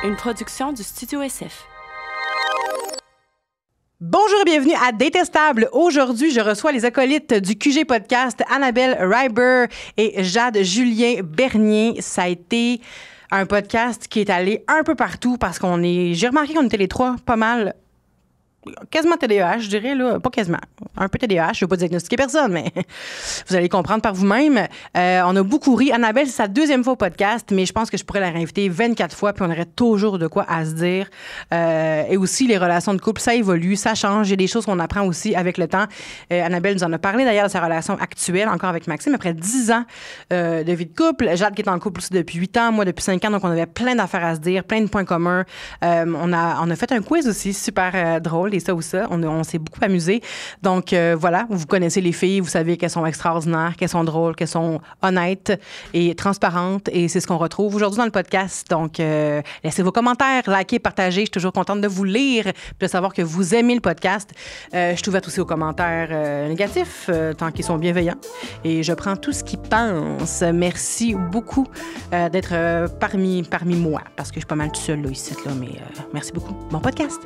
Une production du Studio SF. Bonjour et bienvenue à Détestable. Aujourd'hui, je reçois les acolytes du QG Podcast, Annabelle Reiber et Jade Julien Bernier. Ça a été un podcast qui est allé un peu partout parce j'ai remarqué qu'on était les trois pas mal, quasiment TDAH, je dirais, là. Pas quasiment. Un peu TDAH, je ne veux pas diagnostiquer personne, mais vous allez comprendre par vous-même. On a beaucoup ri. Annabelle, c'est sa deuxième fois au podcast, mais je pense que je pourrais la réinviter 24 fois, puis on aurait toujours de quoi à se dire. Et aussi, les relations de couple, ça évolue, ça change. Il y a des choses qu'on apprend aussi avec le temps. Annabelle nous en a parlé d'ailleurs de sa relation actuelle, encore avec Maxime, après 10 ans de vie de couple. Jade qui est en couple aussi depuis 8 ans, moi depuis 5 ans, donc on avait plein d'affaires à se dire, plein de points communs. On a fait un quiz aussi, super drôle. Et ça ou ça. On s'est beaucoup amusé. Donc, voilà, vous connaissez les filles, vous savez qu'elles sont extraordinaires, qu'elles sont drôles, qu'elles sont honnêtes et transparentes. Et c'est ce qu'on retrouve aujourd'hui dans le podcast. Donc, laissez vos commentaires, likez, partagez. Je suis toujours contente de vous lire, de savoir que vous aimez le podcast. Je suis ouverte aussi aux commentaires négatifs, tant qu'ils sont bienveillants. Et je prends tout ce qu'ils pensent. Merci beaucoup d'être parmi moi, parce que je suis pas mal toute seule là, ici, là, mais merci beaucoup. Bon podcast!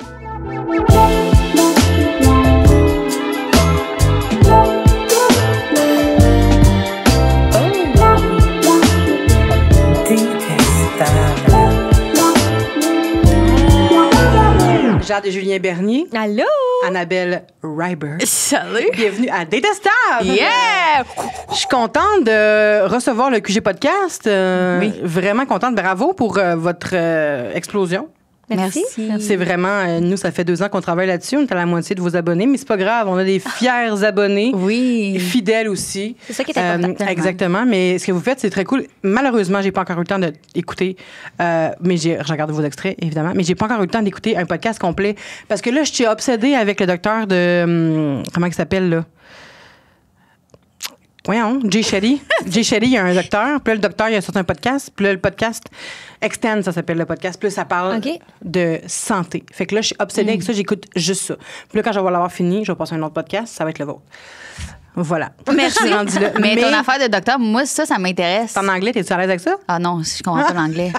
Jade Julien Bernier. Allô? Annabelle Reiber. Salut! Bienvenue à Détestable! Yeah! Je suis contente de recevoir le QG Podcast. Oui. Vraiment contente. Bravo pour votre explosion. Merci. C'est vraiment, nous, ça fait 2 ans qu'on travaille là-dessus. On est à la moitié de vos abonnés, mais c'est pas grave. On a des fiers abonnés. Oui. Fidèles aussi. C'est ça qui est important. Exactement. Mais ce que vous faites, c'est très cool. Malheureusement, j'ai pas encore eu le temps d'écouter, mais je regarde vos extraits, évidemment, mais j'ai pas encore eu le temps d'écouter un podcast complet. Parce que là, je suis obsédée avec le docteur de... comment il s'appelle, là? Voyons, Jay Shetty. Jay Shetty, il y a un docteur. Puis là, le docteur, il a sorti un podcast. Puis là, le podcast Extend, ça s'appelle le podcast. Puis là, ça parle de santé. Fait que là, je suis obsédée avec ça. J'écoute juste ça. Puis là, quand je vais l'avoir fini, je vais passer à un autre podcast. Ça va être le vôtre. Voilà. Merci. Rendu là. Mais ton affaire de docteur, moi, ça m'intéresse. C'est en anglais, t'es-tu à l'aise avec ça? Ah non, je comprends pas l'anglais.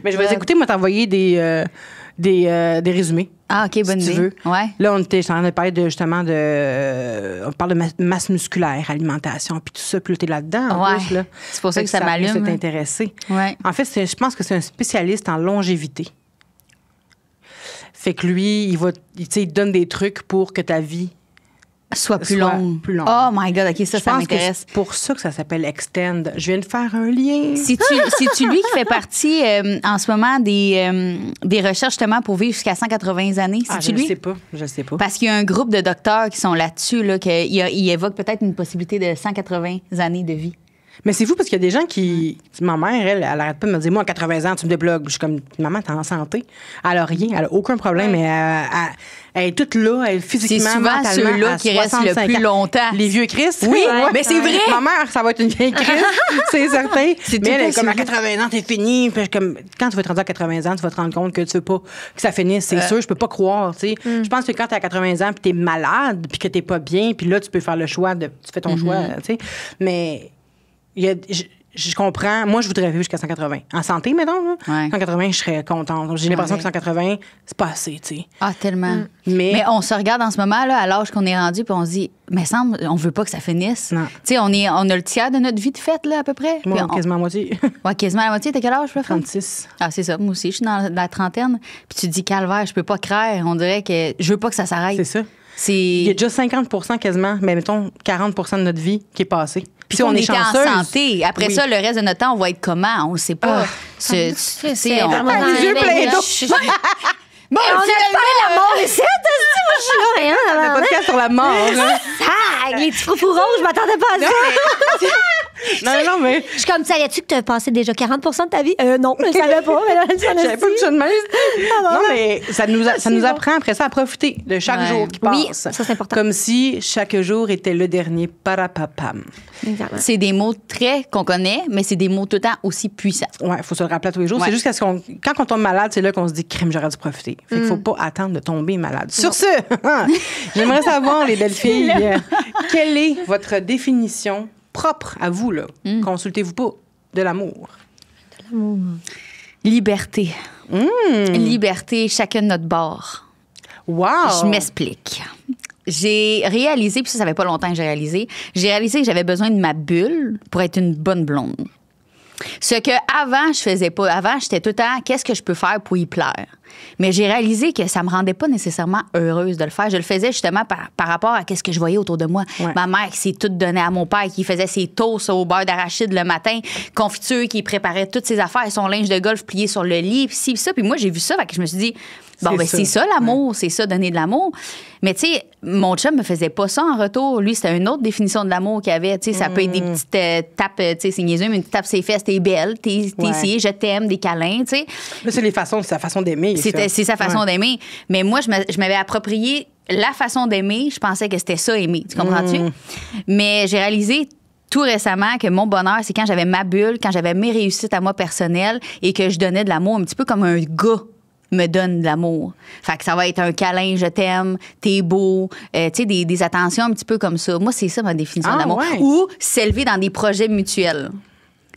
Mais je vais écouter, moi, t'envoyer des résumés. Ah, OK, bonne si idée. tu veux. Ouais. Là, on parle on parle de masse musculaire, alimentation, puis tout ça, puis là, t'es là-dedans. En plus, là. C'est pour ça que ça m'allume. Ça t'intéressé. Ouais. En fait, je pense que c'est un spécialiste en longévité. Fait que lui, il te donne des trucs pour que ta vie soit plus longue. Oh my God, OK, ça m'intéresse. C'est pour ça que ça s'appelle Extend. Je viens de faire un lien. C'est-tu lui qui fait partie en ce moment des recherches justement pour vivre jusqu'à 180 années? C'est-tu lui? Je sais pas. Parce qu'il y a un groupe de docteurs qui sont là-dessus, là, ils évoquent peut-être une possibilité de 180 années de vie. Mais c'est fou parce qu'il y a des gens qui... Ma mère, elle arrête pas de me dire, moi, à 80 ans, tu me débloques. Je suis comme, maman, t'es en santé. Elle a rien, elle a aucun problème, mais elle est toute là, elle physiquement, c'est souvent mentalement, ceux-là qui restent le plus longtemps. Les vieux Christ. Oui, mais c'est vrai. Ma mère, ça va être une vieille Christ, c'est certain. Mais elle est comme, à 80 ans, t'es fini. Puis comme, quand tu vas te rendre à 80 ans, tu vas te rendre compte que tu veux pas que ça finisse. C'est sûr, je peux pas croire, tu sais. Je pense que quand t'es à 80 ans, puis t'es malade, puis que t'es pas bien, puis là, tu peux faire le choix tu fais ton choix, tu sais. Mais... je comprends. Moi, je voudrais vivre jusqu'à 180. En santé, mettons. Là. 180, je serais contente. J'ai l'impression que 180, c'est pas assez, tu sais. Ah, tellement. Mais on se regarde en ce moment, là, à l'âge qu'on est rendu, puis on se dit, mais semble, on veut pas que ça finisse. Tu sais, on a le tiers de notre vie de fête, là, à peu près. Moi, quasiment la moitié. Ouais, quasiment la moitié. T'as quel âge, là, 36. Ah, c'est ça. Moi aussi, je suis dans la trentaine. Puis tu te dis, calvaire, je peux pas craindre. On dirait que je veux pas que ça s'arrête. C'est ça. Il y a déjà 50 quasiment, mais mettons 40 de notre vie qui est passée. Puis si on est chanceuse, en santé. Après ça, le reste de notre temps, on va être comment? On ne sait pas. Les yeux pleins d'eau. Bon, on a parlé de la mort ici, moi, je suis là, rien. Le podcast sur la mort. Ah, les petits froufrous rouges, je m'attendais pas à ça. Non, mais... Je suis comme, savais-tu que tu as passé déjà 40 de ta vie? Non, je ne savais pas. Je savais pas que je Non, mais ça nous apprend après ça à profiter de chaque jour qui passe. Oui, ça, c'est important. Comme si chaque jour était le dernier parapapam. Exactement. C'est des mots qu'on connaît, mais c'est des mots tout le temps aussi puissants. Oui, il faut se le rappeler tous les jours. Ouais. C'est juste quand on tombe malade, c'est là qu'on se dit, crème, j'aurais dû profiter. Fait qu'il faut pas attendre de tomber malade. Sur ce, j'aimerais savoir, les belles filles, quelle est votre définition propre à vous, là? Consultez-vous pas, de l'amour. Liberté. Liberté, chacun de notre bord. Wow! Je m'explique. J'ai réalisé, puis ça fait pas longtemps que j'ai réalisé que j'avais besoin de ma bulle pour être une bonne blonde. Ce que avant je faisais pas. Avant, j'étais tout le temps, qu'est-ce que je peux faire pour y plaire? Mais j'ai réalisé que ça me rendait pas nécessairement heureuse de le faire. Je le faisais justement par rapport à ce que je voyais autour de moi. Ouais. Ma mère qui s'est toute donnée à mon père, qui faisait ses toasts au beurre d'arachide le matin, confiture, qui préparait toutes ses affaires, son linge de golf plié sur le lit, puis ci, puis ça. Puis moi, j'ai vu ça, fait que je me suis dit, c'est ça l'amour, c'est ça, donner de l'amour. Mais tu sais, mon chum me faisait pas ça en retour. Lui, c'était une autre définition de l'amour qu'il avait. Tu sais, ça peut être des petites tapes, tu sais, c'est niaiseux, mais une tape ses fesses, t'es belle, t'es ici, je t'aime, des câlins, tu sais. Là, c'est sa façon d'aimer. C'est sa façon d'aimer. Mais moi, je m'avais approprié la façon d'aimer. Je pensais que c'était ça, aimer. Tu comprends-tu? Mais j'ai réalisé tout récemment que mon bonheur, c'est quand j'avais ma bulle, quand j'avais mes réussites à moi personnelles et que je donnais de l'amour un petit peu comme un gars me donne de l'amour. Fait que ça va être un câlin, je t'aime, t'es beau, tu sais, des attentions un petit peu comme ça. Moi, c'est ça ma définition d'amour. Ouais. Ou s'élever dans des projets mutuels.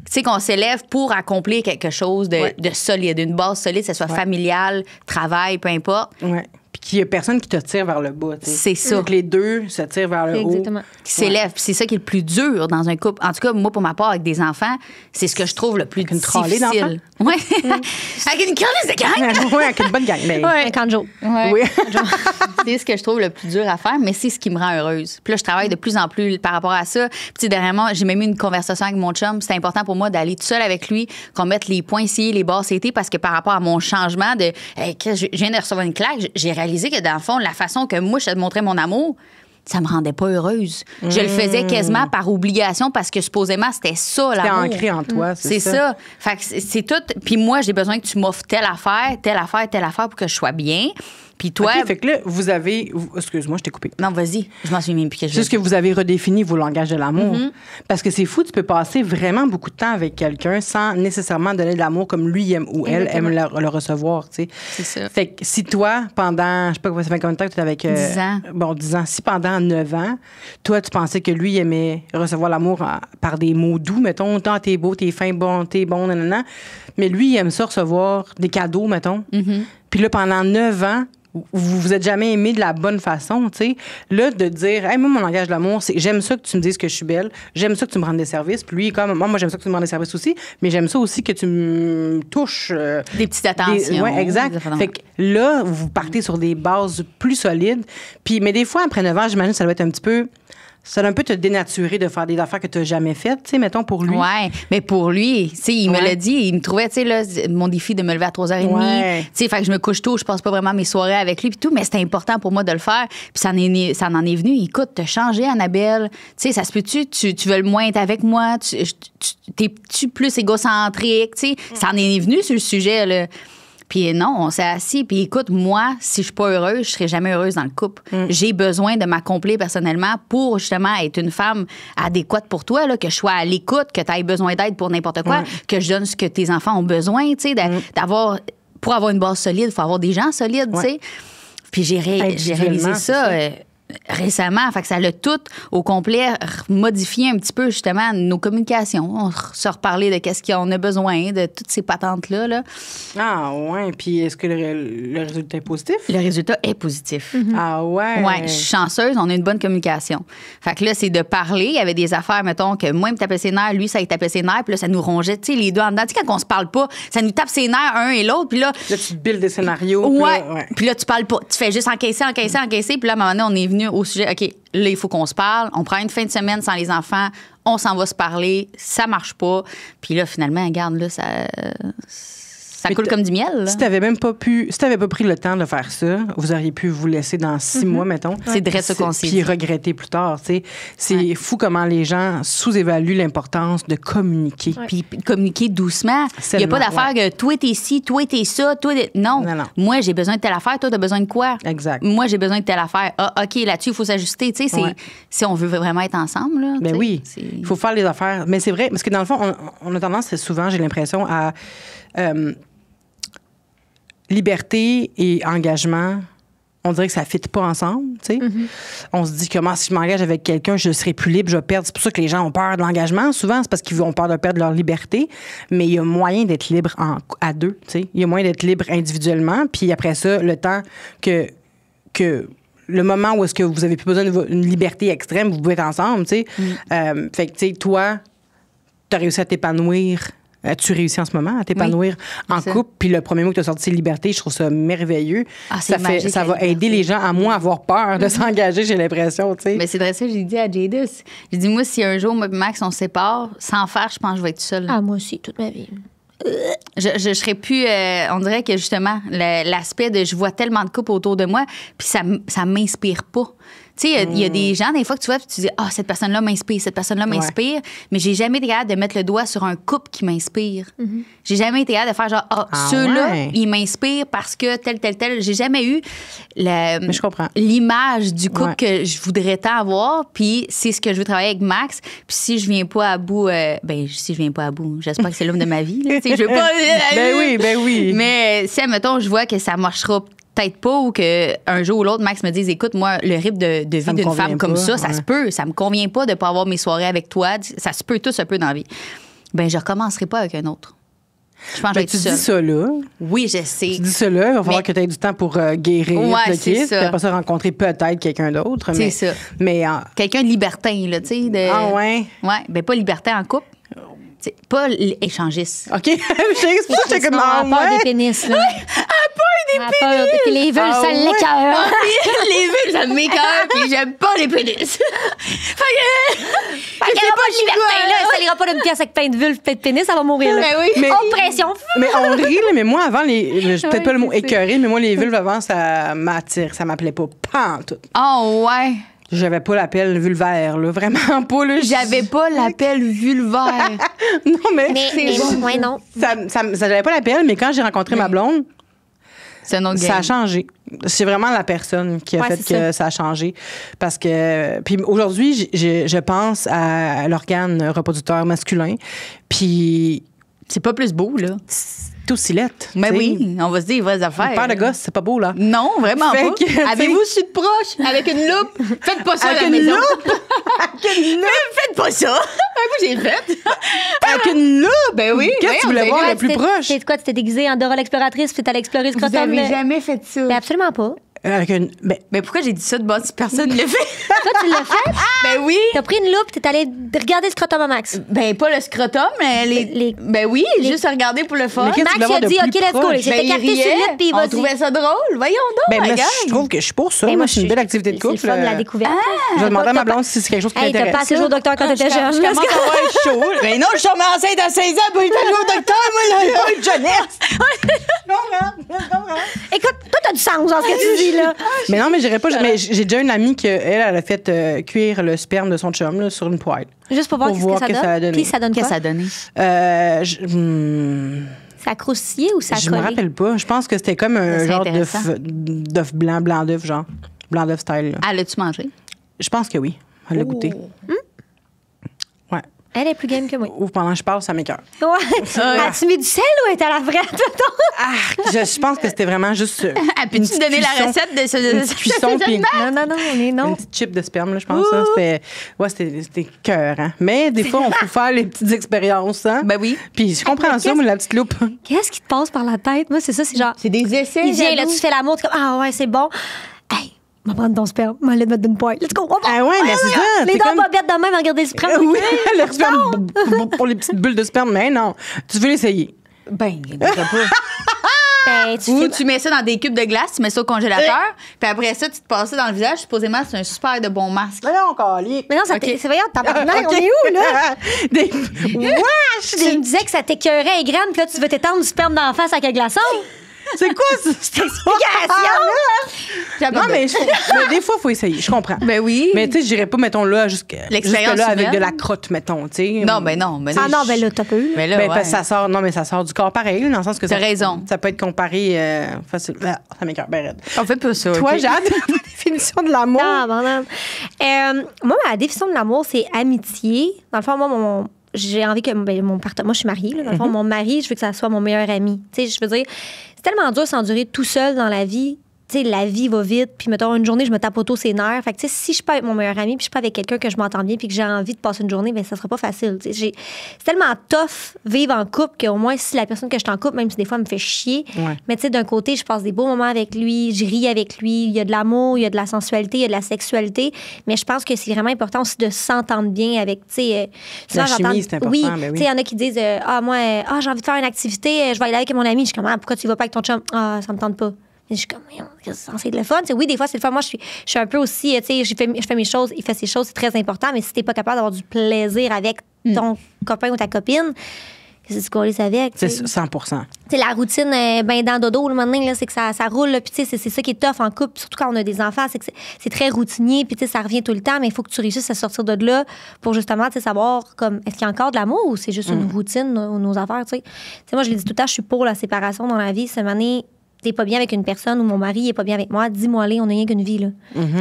Tu sais, qu'on s'élève pour accomplir quelque chose de solide, une base solide, que ce soit familiale, travail, peu importe. Ouais. Puis qu'il n'y a personne qui te tire vers le bas. T'sais. C'est ça. Donc les deux se tirent vers le haut. Exactement. Qui s'élèvent. Puis c'est ça qui est le plus dur dans un couple. En tout cas, moi, pour ma part, avec des enfants, c'est ce que je trouve le plus difficile. Oui. Avec une crâne de gang. Oui, avec une bonne gang. Mais... Un canjo. Oui. C'est ce que je trouve le plus dur à faire, mais c'est ce qui me rend heureuse. Puis là, je travaille de plus en plus par rapport à ça. Puis dernièrement, j'ai même eu une conversation avec mon chum. C'était important pour moi d'aller tout seul avec lui, qu'on mette les points ici, les barres CT, parce que par rapport à mon changement de... je viens de recevoir une claque, j'ai réalisé que dans le fond, la façon que moi, je te montrais mon amour, ça me rendait pas heureuse. Je le faisais quasiment par obligation parce que supposément, c'était ça, l'amour. C'était ancré en toi, c'est ça. Fait que c'est tout. Puis moi, j'ai besoin que tu m'offres telle affaire pour que je sois bien. Puis toi... OK, fait que là, vous avez... Excuse-moi, je t'ai coupé. Non, vas-y. Je m'en suis même plus que je... C'est juste que vous avez redéfini vos langages de l'amour. Parce que c'est fou, tu peux passer vraiment beaucoup de temps avec quelqu'un sans nécessairement donner de l'amour comme lui aime ou elle aime le recevoir, tu sais. C'est ça. Fait que si toi, pendant... Je sais pas ça fait combien de temps que tu es avec... 10 ans. Bon, 10 ans. Si pendant 9 ans, toi, tu pensais que lui aimait recevoir l'amour par des mots doux, mettons, « t'es beau, t'es fin, bon, t'es bon, nanana », mais lui, il aime ça recevoir des cadeaux, mettons. Puis là, pendant 9 ans, vous vous êtes jamais aimé de la bonne façon, tu sais. Là, de dire, hey, moi, mon langage de l'amour, c'est j'aime ça que tu me dises que je suis belle, j'aime ça que tu me rendes des services. Puis lui, comme, moi, j'aime ça que tu me rendes des services aussi, mais j'aime ça aussi que tu me touches. Des petites attentions. Oui, exact. Fait que là, vous partez sur des bases plus solides. Puis, mais des fois, après 9 ans, j'imagine que ça doit être un petit peu. Ça doit un peu te dénaturer de faire des affaires que tu n'as jamais faites, tu sais, mettons, pour lui. Oui, mais pour lui, tu sais, il me l'a dit, il me trouvait, tu sais, là, mon défi de me lever à 3h30. Tu sais, fait que je me couche tôt, je passe pas vraiment mes soirées avec lui, puis tout, mais c'était important pour moi de le faire. Puis ça en est venu. Écoute, t'as changé, Annabelle. Tu sais, ça se peut-tu veux le moins être avec moi? T'es-tu plus égocentrique? Tu sais, ça en est venu sur le sujet, là. Puis non, on s'est assis. Puis écoute, moi, si je suis pas heureuse, je serai jamais heureuse dans le couple. J'ai besoin de m'accomplir personnellement pour justement être une femme adéquate pour toi, là, que je sois à l'écoute, que tu aies besoin d'aide pour n'importe quoi, que je donne ce que tes enfants ont besoin, tu sais, d'avoir... Pour avoir une base solide, il faut avoir des gens solides, tu sais. Puis j'ai réalisé ça récemment. Fait que ça l'a tout au complet modifié un petit peu, justement, nos communications. On se reparlait de qu'est-ce qu'on a besoin, de toutes ces patentes-là. Là. Ah, ouais. Puis est-ce que le résultat est positif? Le résultat est positif. Ah, ouais. Ouais, je suis chanceuse, on a une bonne communication. Fait que là, c'est de parler. Il y avait des affaires, mettons, que moi, il me tapait ses nerfs, lui, ça il tapait ses nerfs, puis là, ça nous rongeait, tu sais, les deux en dedans. Tu sais, quand on se parle pas, ça nous tape ses nerfs un et l'autre, puis là. Là, tu te builds des scénarios. Ouais. Puis là, tu parles pas. Tu fais juste encaisser. Puis là, à un moment donné, on est venu au sujet, OK, là, il faut qu'on se parle. On prend une fin de semaine sans les enfants. On s'en va se parler. Ça marche pas. Puis là, finalement, regarde, là, ça coule comme du miel. Là. Si t'avais pas pris le temps de faire ça, vous auriez pu vous laisser dans 6 mois, mettons. C'est vrai ce qu'on s'est dit. Puis regretter plus tard, tu sais. C'est fou comment les gens sous-évaluent l'importance de communiquer. Puis communiquer doucement. Il n'y a pas d'affaire que toi, t'es ci, toi, t'es ça, toi, non. Moi, j'ai besoin de telle affaire, toi, t'as besoin de quoi? Exact. Moi, j'ai besoin de telle affaire. Ah, OK, là-dessus, il faut s'ajuster. Tu sais, si on veut vraiment être ensemble, là. Ben oui. Il faut faire les affaires. Mais c'est vrai, parce que dans le fond, on a tendance, souvent, j'ai l'impression, à. Liberté et engagement, on dirait que ça ne fit pas ensemble, tu sais. On se dit comment si je m'engage avec quelqu'un, je serai plus libre, je vais perdre. C'est pour ça que les gens ont peur de l'engagement. Souvent, c'est parce qu'ils ont peur de perdre leur liberté. Mais il y a moyen d'être libre à deux, tu sais. Il y a moyen d'être libre individuellement. Puis après ça, le temps que le moment où est-ce que vous avez plus besoin d'une liberté extrême, vous pouvez être ensemble, tu sais. Fait que, tu sais, toi, tu as réussi à t'épanouir. Tu réussis en ce moment à t'épanouir en couple. Puis le premier mot que tu as sorti, c'est liberté. Je trouve ça merveilleux. C'est magique, ça va aider les gens à moins avoir peur de s'engager, j'ai l'impression, tu sais. Mais c'est vrai ça, j'ai dit à Jadis. J'ai dit, moi, si un jour, moi et Max, on se sépare, sans faire, je pense que je vais être seule. Ah, moi aussi, toute ma vie. Je serais plus... on dirait que, justement, l'aspect de je vois tellement de couples autour de moi, puis ça m'inspire pas. Tu sais, il y a des gens, des fois, que tu vois, puis tu dis, cette personne-là m'inspire, cette personne-là m'inspire. Mais j'ai jamais été capable de mettre le doigt sur un couple qui m'inspire. J'ai jamais été capable de faire genre, ceux-là, ils m'inspirent parce que tel. J'ai jamais eu Mais je comprends. l'image du couple que je voudrais tant avoir. Puis c'est ce que je veux travailler avec Max. Puis si je viens pas à bout, si je viens pas à bout, j'espère que c'est l'homme de ma vie. Tu sais, je veux pas. Ben oui. Mais si, admettons, je vois que ça marchera peut-être pas ou qu'un jour ou l'autre, Max me dise, écoute, moi, le rythme de vie d'une femme comme ça se peut. Ça me convient pas de pas avoir mes soirées avec toi. Ça se peut tout se peut dans la vie. Ben, je recommencerai pas avec un autre. Je pense que je vais être tu seule. dis ça là. Oui, je sais. Tu dis ça là. Il va falloir que tu aies du temps pour guérir le c'est kit. ça. Puis après ça, rencontrer peut-être quelqu'un d'autre. C'est ça. Mais Quelqu'un de libertin, là, tu sais. Ah ouais? Ouais, ben pas libertin en couple. T'sais, pas échangiste. OK. C'est pour ça que j'étais comme, Elle a peur des pénis, là. Elle a peur des pénis. Les vulves, ça l'écoeure. Les vulves, ça m'écoeure, puis j'aime pas les pénis. Fait que Elle a pas de liberté, là. Elle s'allira pas d'une pièce avec plein de vulves, plein de pénis, elle va mourir, là. Ben oui. Oppression. Mais on rit, là, mais moi, avant, peut-être pas le mot écœuré, mais moi, les vulves avant, ça m'attire. Ça m'appelait pas. Pas en tout. Oh, ouais. J'avais pas l'appel vulvaire, là. Vraiment pas, là. J'avais pas l'appel vulvaire. Non, mais. Ouais, non. J'avais pas l'appel, mais quand j'ai rencontré ma blonde, C'est un autre ça a changé. C'est vraiment la personne qui a fait que ça a changé. Parce que. Puis aujourd'hui, je pense à l'organe reproducteur masculin. Puis. C'est pas plus beau, là. C'est aussi lettre. Mais oui, on va se dire les vraies affaires. Père de gosse, c'est pas beau, là. Non, vraiment Fait pas. que, Avez-vous su de proche avec une loupe? Faites pas ça Avec à la une maison. loupe? Avec une loupe? Faites pas ça. Moi, j'ai fait. Avec une loupe? Ben oui. Qu'est-ce que tu voulais voir le plus proche? C'est quoi? Tu t'es déguisée en Dora l'exploratrice puis t'allais explorer le Vous scrotum? avez jamais fait ça. Ben absolument pas. Avec une. Mais pourquoi j'ai dit ça de base si personne ne le fait? Toi, tu l'as fait? Ben oui. T'as pris une loupe, t'es allé regarder le scrotum à Max. Ben pas le scrotum, mais ben oui, juste à regarder pour le fun. Mais qu'est-ce que tu Max, voulais il a voir dit, de OK, let's plus go. Il proche? s'est Ben, il écarté sur riait. le lit puis il On va trouvait ça drôle. Voyons donc, Ben, la moi, gang. je trouve que je suis pour ça. Moi, c'est une belle activité de couple. C'est le fun de la découverte. Je vais demander à ma blonde si c'est quelque chose qui Hey, t'as l'intéresse. pas assez joué au docteur quand t'étais jeune. Je commence à avoir chaud. Ben non, je suis tombée enceinte à 16 ans, puis je suis allée au docteur, moi, là. Pas une jeunesse. Écoute, toi, t'as du sens dans ce que tu dis, là. Mais non, mais j'irais pas. Mais j'ai déjà une amie qui, elle a fait cuire le sperme de son chum là, sur une poêle. Juste pour voir Pour qu'est-ce voir que que ça ça a donne. donné. Puis ça donne Qu'est-ce quoi? que ça a donné? Ça a croustillé ou ça a Je me collé? rappelle pas. Je pense que c'était comme un C'est genre intéressant. d'œuf blanc d'œuf, genre. Blanc d'œuf style. Là. Ah, l'as-tu mangé? Je pense que oui. Elle l'a goûté. Ouais. Elle est plus game que moi. Ou pendant que je parle, ça m'écoeure. Ouais. As-tu mis du sel ou est-elle à la vraie? Je pense que c'était vraiment juste. Ah, peux-tu donner la recette de ce Une petite cuisson, puis Non, on est non. une petite chip de sperme, là, je pense. Ça. C'était cœur, hein. Mais des fois, on peut faire les petites expériences, hein. Ben oui. Puis je comprends ça, moi, la petite loupe. Qu'est-ce qui te passe par la tête? Moi, c'est ça, c'est genre. C'est des essais. Il vient, là, tu fais l'amour, tu es comme, ah ouais, c'est bon. Hey, on va prendre ton sperme, on va aller mettre d'une poêle. Let's go. Ah ouais, mais c'est ça. Les t'es dents comme- bobettes de même à regarder le sperme. Oui, le sperme pour les petites bulles de sperme, mais non. Tu veux l'essayer? Ben, pas. Ben, tu Ou filmes- tu mets ça dans des cubes de glace, tu mets ça au congélateur, puis après ça, tu te passes ça dans le visage. Supposément, c'est un super de bon masque. Mais non, calique. Mais non, ça Ok. c'est voyons, tabarnak, Ok. on est où, là? Des... Wesh! Tu me disais que ça t'écœurait et grande, puis là, tu veux t'étendre du sperme d'en face avec un glaçon? C'est quoi ça? Non, mais des fois, il faut essayer. Je comprends. Ben oui. Mais tu sais, je dirais pas, mettons là, L'expérience là avec humaine. de la crotte, mettons. Tu sais. Non, ben non. Ben Ah non, ben là, t'as peu. Mais là, Ben, ouais. parce que ça sort, non, mais ça sort du corps pareil, dans le sens que T'as raison. Ça peut être comparé facile. Ah, ça m'écoeure, ben raide. On fait pas ça. Toi, ok? Jade, la définition de l'amour. Ah, moi, ma définition de l'amour, c'est amitié. Dans le fond, moi, j'ai envie que mon partenaire. Moi, je suis mariée. Là, dans le fond, mon mari, je veux que ça soit mon meilleur ami. Tu sais, je veux dire, c'est tellement dur de s'endurer tout seul dans la vie. tu sais, la vie va vite, puis mettons, une journée, je me tape auto ses nerfs. Fait que, tu sais, si je suis pas avec mon meilleur ami, puis je suis pas avec quelqu'un que je m'entends bien, puis que j'ai envie de passer une journée, bien, ça sera pas facile. C'est tellement tough vivre en couple qu'au moins, si la personne que je suis en couple, même si des fois, elle me fait chier, mais tu sais, d'un côté, je passe des beaux moments avec lui, je ris avec lui, il y a de l'amour, il y a de la sensualité, il y a de la sexualité, mais je pense que c'est vraiment important aussi de s'entendre bien avec, tu sais... la chimie, c'est important, oui, ben tu sais, il y en a qui disent, j'ai envie de faire une activité, je vais aller avec mon ami. Je suis comme, pourquoi tu vas pas avec ton chum? Ça me tente pas. Je suis comme, c'est le fun. Oui, des fois, c'est le fun. Moi, je suis un peu aussi, tu sais, je fais mes choses, il fait ses choses, c'est très important, mais si t'es pas capable d'avoir du plaisir avec ton copain ou ta copine, c'est ce qu'on laisse avec. C'est 100%. T'sais, la routine, ben dans dodo, le moment là, c'est que ça roule. Puis c'est ça qui est tough en couple, surtout quand on a des enfants, c'est que c'est très routinier, puis ça revient tout le temps, mais il faut que tu réussisses à sortir de là pour justement savoir, comme, est-ce qu'il y a encore de l'amour ou c'est juste une routine, nos affaires, tu sais. Moi, je l'ai dit tout le temps, je suis pour la séparation dans la vie. Cette année, t'es pas bien avec une personne ou mon mari est pas bien avec moi, dis-moi-les, on n'a rien qu'une vie, là.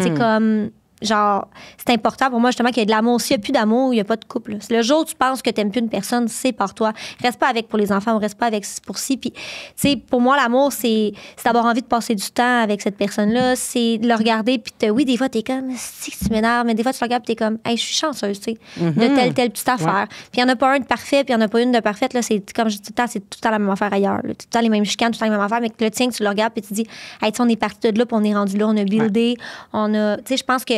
C'est comme... Genre, c'est important pour moi, justement, qu'il y ait de l'amour. S'il n'y a plus d'amour, il n'y a pas de couple. Le jour où tu penses que tu n'aimes plus une personne, c'est par toi. Reste pas avec pour les enfants ou reste pas avec pour ci. Puis, tu sais, pour moi, l'amour, c'est d'avoir envie de passer du temps avec cette personne-là. C'est de le regarder. Puis, oui, des fois, tu es comme, si tu m'énerves, mais des fois, tu le regardes et tu es comme, hey, je suis chanceuse, tu sais, de telle petite affaire. Puis, il n'y en a pas un de parfait, puis il n'y en a pas une de parfaite. Là, c'est, comme je dis tout le temps, c'est tout le temps la même affaire ailleurs. Là. Tout le temps les mêmes chicanes, tout le temps les mêmes affaires. Mais que le tien, que tu le regardes et tu dis, hey, tu sais, on est parti de là, puis on est rendu là, on a buildé, on a. Tu sais, je pense que.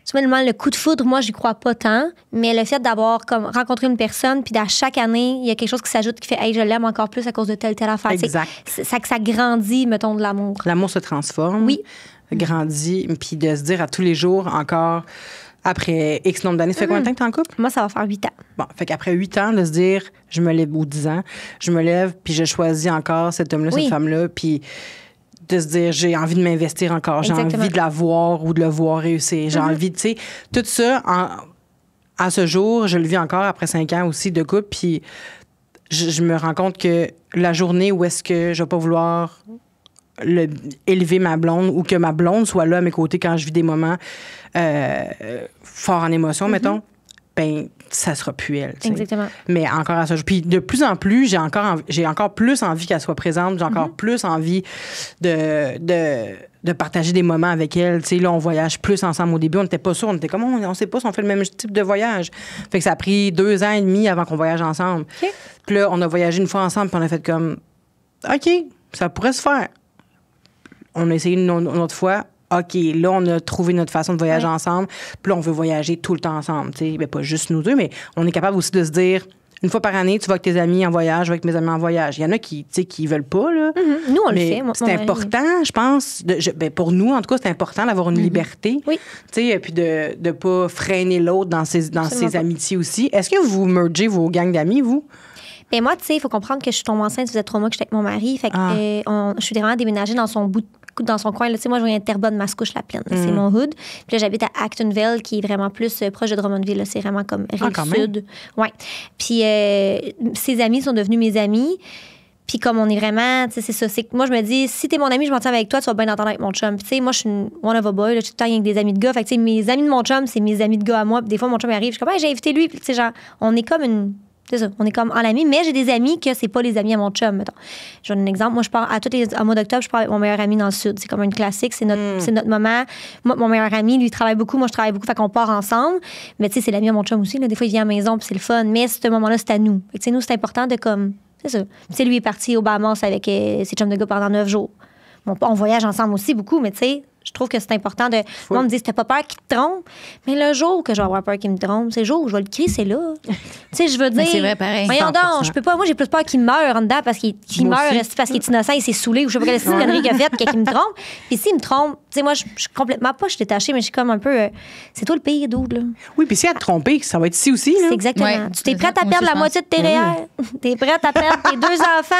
Seulement, le coup de foudre, moi, j'y crois pas tant, mais le fait d'avoir comme rencontré une personne, puis à chaque année, il y a quelque chose qui s'ajoute qui fait, hey, je l'aime encore plus à cause de telle affaire. Exact. Ça grandit, mettons, de l'amour. L'amour se transforme. Oui. Grandit, puis de se dire à tous les jours encore, après X nombre d'années, ça fait combien de temps que t'es en couple? Moi, ça va faire 8 ans. Bon, fait qu'après 8 ans, de se dire, je me lève, ou 10 ans, je me lève, puis je choisis encore cet homme-là, cette femme-là, puis de se dire, j'ai envie de m'investir encore, j'ai envie de la voir ou de le voir réussir. J'ai envie, tu sais, tout ça, à ce jour, je le vis encore après 5 ans aussi de couple, puis je me rends compte que la journée où est-ce que je vais pas vouloir élever ma blonde ou que ma blonde soit là à mes côtés quand je vis des moments forts en émotion, mettons, ben ça sera plus elle. T'sais. Exactement. Mais encore à ce jour. Puis de plus en plus, j'ai encore plus envie qu'elle soit présente. J'ai encore plus envie de partager des moments avec elle. Tu sais, là, on voyage plus ensemble. Au début, on n'était pas sûrs. On était comme, on sait pas si on fait le même type de voyage. Fait que ça a pris 2 ans et demi avant qu'on voyage ensemble. Okay. Puis là, on a voyagé une fois ensemble, puis on a fait comme, OK, ça pourrait se faire. On a essayé une autre fois. OK, là, on a trouvé notre façon de voyager ensemble. Puis là, on veut voyager tout le temps ensemble. Ben, pas juste nous deux, mais on est capable aussi de se dire, une fois par année, tu vas avec tes amis en voyage, je vais avec mes amis en voyage. Il y en a qui veulent pas, là. Nous, on le fait. C'est important, je pense. Pour nous, en tout cas, c'est important d'avoir une liberté. Oui. Puis de ne pas freiner l'autre dans ses amitiés aussi. Est-ce que vous mergez vos gangs d'amis, vous? Ben moi, tu sais, il faut comprendre que je suis tombée enceinte, ça faisait 3 mois que j'étais avec mon mari. Fait que je suis vraiment déménagée dans son coin. Tu sais, moi, je viens de Terrebonne, Mascouche-la-Plaine. C'est mon hood. Puis là, j'habite à Actonville, qui est vraiment plus proche de Drummondville. Là. C'est vraiment comme Rive-Sud. Ouais. Puis ses amis sont devenus mes amis. Puis comme on est vraiment, tu sais, c'est ça. C'est que moi, je me dis, si t'es mon ami, je m'entends avec toi, tu vas bien entendre avec mon chum. Puis tu sais, moi, je suis une one of a boy. Là, je suis tout le temps avec des amis de gars. Fait que tu sais, mes amis de mon chum, c'est mes amis de gars à moi. Puis des fois, mon chum arrive, je suis comme, hey, j'ai invité lui. Puis tu sais, genre, on est comme une... C'est ça, on est comme en ami, mais j'ai des amis que c'est pas les amis à mon chum, mettons. Je donne un exemple. Moi, je pars au mois d'octobre, je pars avec mon meilleur ami dans le sud. C'est comme une classique, c'est notre moment. Moi, mon meilleur ami, lui, il travaille beaucoup, moi, je travaille beaucoup, fait qu'on part ensemble. Mais tu sais, c'est l'ami à mon chum aussi. Là. Des fois, il vient à la maison, puis c'est le fun. Mais ce moment-là, c'est à nous. Fait que, nous, c'est important de comme. C'est ça. Tu sais, lui est parti au Bahamas avec ses chums de gars pendant 9 jours. Bon, on voyage ensemble aussi beaucoup, mais tu sais. Je trouve que c'est important de. Moi, on me dit, t'as pas peur qu'il te trompe. Mais le jour que je vais avoir peur qu'il me trompe, c'est le jour où je vais le crier, c'est là. Tu sais, je veux dire. C'est vrai, pareil. Voyons donc, je peux pas. Moi, j'ai plus peur qu'il meure en dedans parce qu'il meurt parce qu'il est innocent, il s'est saoulé ou je sais pas quelle connerie qu'il a faite, qu'il me trompe. Puis s'il me trompe, tu sais, moi, je suis complètement pas, je suis détachée, mais je suis comme un peu. C'est toi le pire dude, là. Oui, puis si elle te trompé, ça va être ici aussi, là. C'est exactement. Ouais, tu t'es prête à perdre la moitié de tes REER. T'es prête à perdre tes 2 enfants.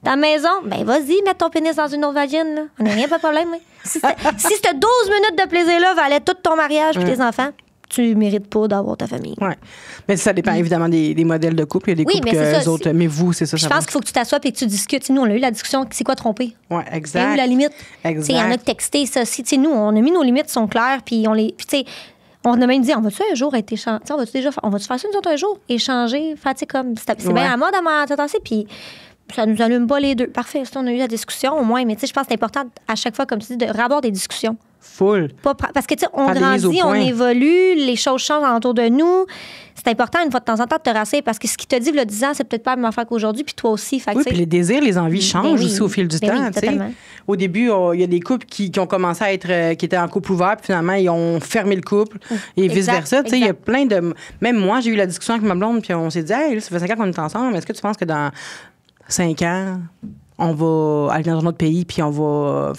Ta maison, ben vas-y, mets ton pénis dans une autre vagine, là. On n'a rien, pas de problème. Hein. Si cette 12 minutes de plaisir-là valait tout ton mariage et tes enfants, tu mérites pas d'avoir ta famille. Oui. Mais ça dépend évidemment des modèles de couple. Il y a des couples que les autres. Mais vous, c'est ça. Je pense qu'il faut que tu t'assoies et que tu discutes. Nous, on a eu la discussion, c'est quoi tromper? Oui, exact. C'est où la limite? Exact. Il y en a qui texté ça. Nous, on a mis nos limites, sont claires, puis on les. Puis, on a même dit, on va-tu un jour être échangé? On va-tu faire ça, nous autres, un jour? Échanger, faire, comme. C'est bien à la mode à m'en tasser, puis. ça nous allume pas les deux. Parfait, on a eu la discussion au moins. Mais tu sais, je pense que c'est important à chaque fois, comme tu dis, de avoir des discussions. Full. Parce que, tu sais, on Faire des mises au grandit, on point. évolue, les choses changent autour de nous. C'est important, une fois de temps en temps, de te rassurer parce que ce qu'il t'a dit il y a 10 ans, c'est peut-être pas la même affaire qu'aujourd'hui, puis toi aussi. Fait que, Oui, tu sais, puis les désirs, les envies changent oui. aussi au fil du Ben temps. oui, tu sais. totalement. Au début, il y a des couples qui ont commencé à être, qui étaient en couple ouvert, puis finalement, ils ont fermé le couple et Exact, vice-versa. Tu sais, il y a exact. plein de. Même moi, j'ai eu la discussion avec ma blonde, puis on s'est dit, hey, là, ça fait 5 ans qu'on est ensemble, est-ce que tu penses que dans 5 ans, on va aller dans un autre pays, puis on va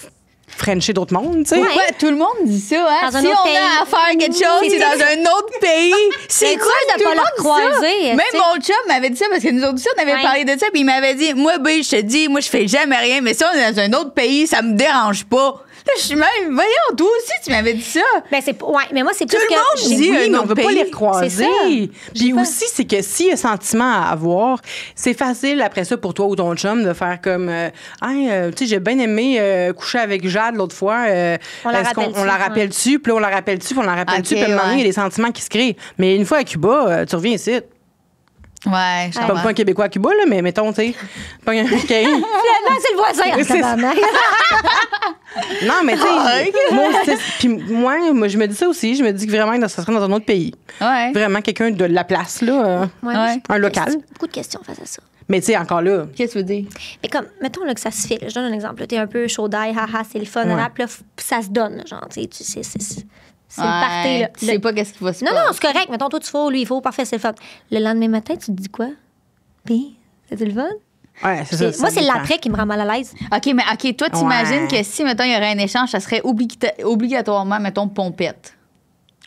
frencher d'autres mondes, tu sais? Ouais. Pourquoi tout le monde dit ça, hein? Dans un Si autre on pays. a à faire quelque chose, c'est dans un autre pays. C'est Mais quoi dur de tout pas le leur monde dit ça? croiser, Même tu sais. mon chum m'avait dit ça parce que nous autres aussi, on avait Ouais. parlé de ça, puis il m'avait dit, moi, B, je te dis, moi, je fais jamais rien, mais si on est dans un autre pays, ça me dérange pas. Là, je suis même, voyons, toi aussi, tu m'avais dit ça. Ben, ouais, mais moi, c'est plus Tout le que. monde j'ai- dit Oui, un mais on autre veut pas pays. les recroiser. C'est ça. Puis J'ai pas- aussi, c'est que s'il y a sentiment à avoir, c'est facile après ça pour toi ou ton chum de faire comme Hey, tu sais, j'ai bien aimé coucher avec Jade l'autre fois. On la est-ce qu'on- rappelle-tu? on la rappelle-tu? Puis là, on la rappelle-tu? Puis on la rappelle-tu? Ok, Puis à un moment donné, il y a ouais. des sentiments qui se créent. Mais une fois à Cuba, tu reviens ici. Ouais, je Pas comprends. un Québécois à Cuba, là, mais mettons, tu sais. Pas un Finalement, c'est le voisin. Oui, c'est ça. tabarnak. Non, mais tu sais, moi, tu sais, puis moi, je me dis ça aussi. Je me dis que vraiment, que ça serait dans un autre pays. Ouais. Vraiment quelqu'un de la place, là. Ouais, Ouais. Un local. Beaucoup de questions face à ça. Mais tu sais, encore là, Qu'est-ce que tu veux dire? Mais comme, mettons là, que ça se fait. là, je donne un exemple. Tu es un peu chaud d'ail, haha, c'est le fun. Ouais. Là, puis là, ça se donne. Là, genre, tu sais, c'est le Ouais, party. Là. Tu sais pas qu'est-ce qu'il va se Non, passer. non, c'est correct. Mettons, toi, tu fais, lui, il faut. Parfait, c'est le fun. Le lendemain matin, tu te dis quoi? Puis, c'était le fun? ouais, c'est ça. Moi, ça c'est dépend. l'après qui me rend mal à l'aise. OK, mais OK, toi, t'imagines Ouais. que si, mettons, il y aurait un échange, ça serait obligatoirement, mettons, pompette.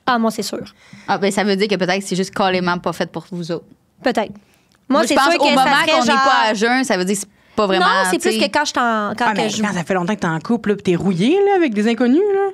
Ah, moi, c'est sûr. Ah, ben ça veut dire que peut-être que c'est juste carrément pas fait pour vous autres. Peut-être. Moi, je c'est pense sûr au que moment ça serait qu'on n'est genre... pas à jeun, ça veut dire que c'est pas vraiment. Non, c'est tu plus sais. que quand je t'en... Quand Ah, mais que je... quand ça fait longtemps que t'es en couple, là, puis t'es rouillé là, avec des inconnus, là.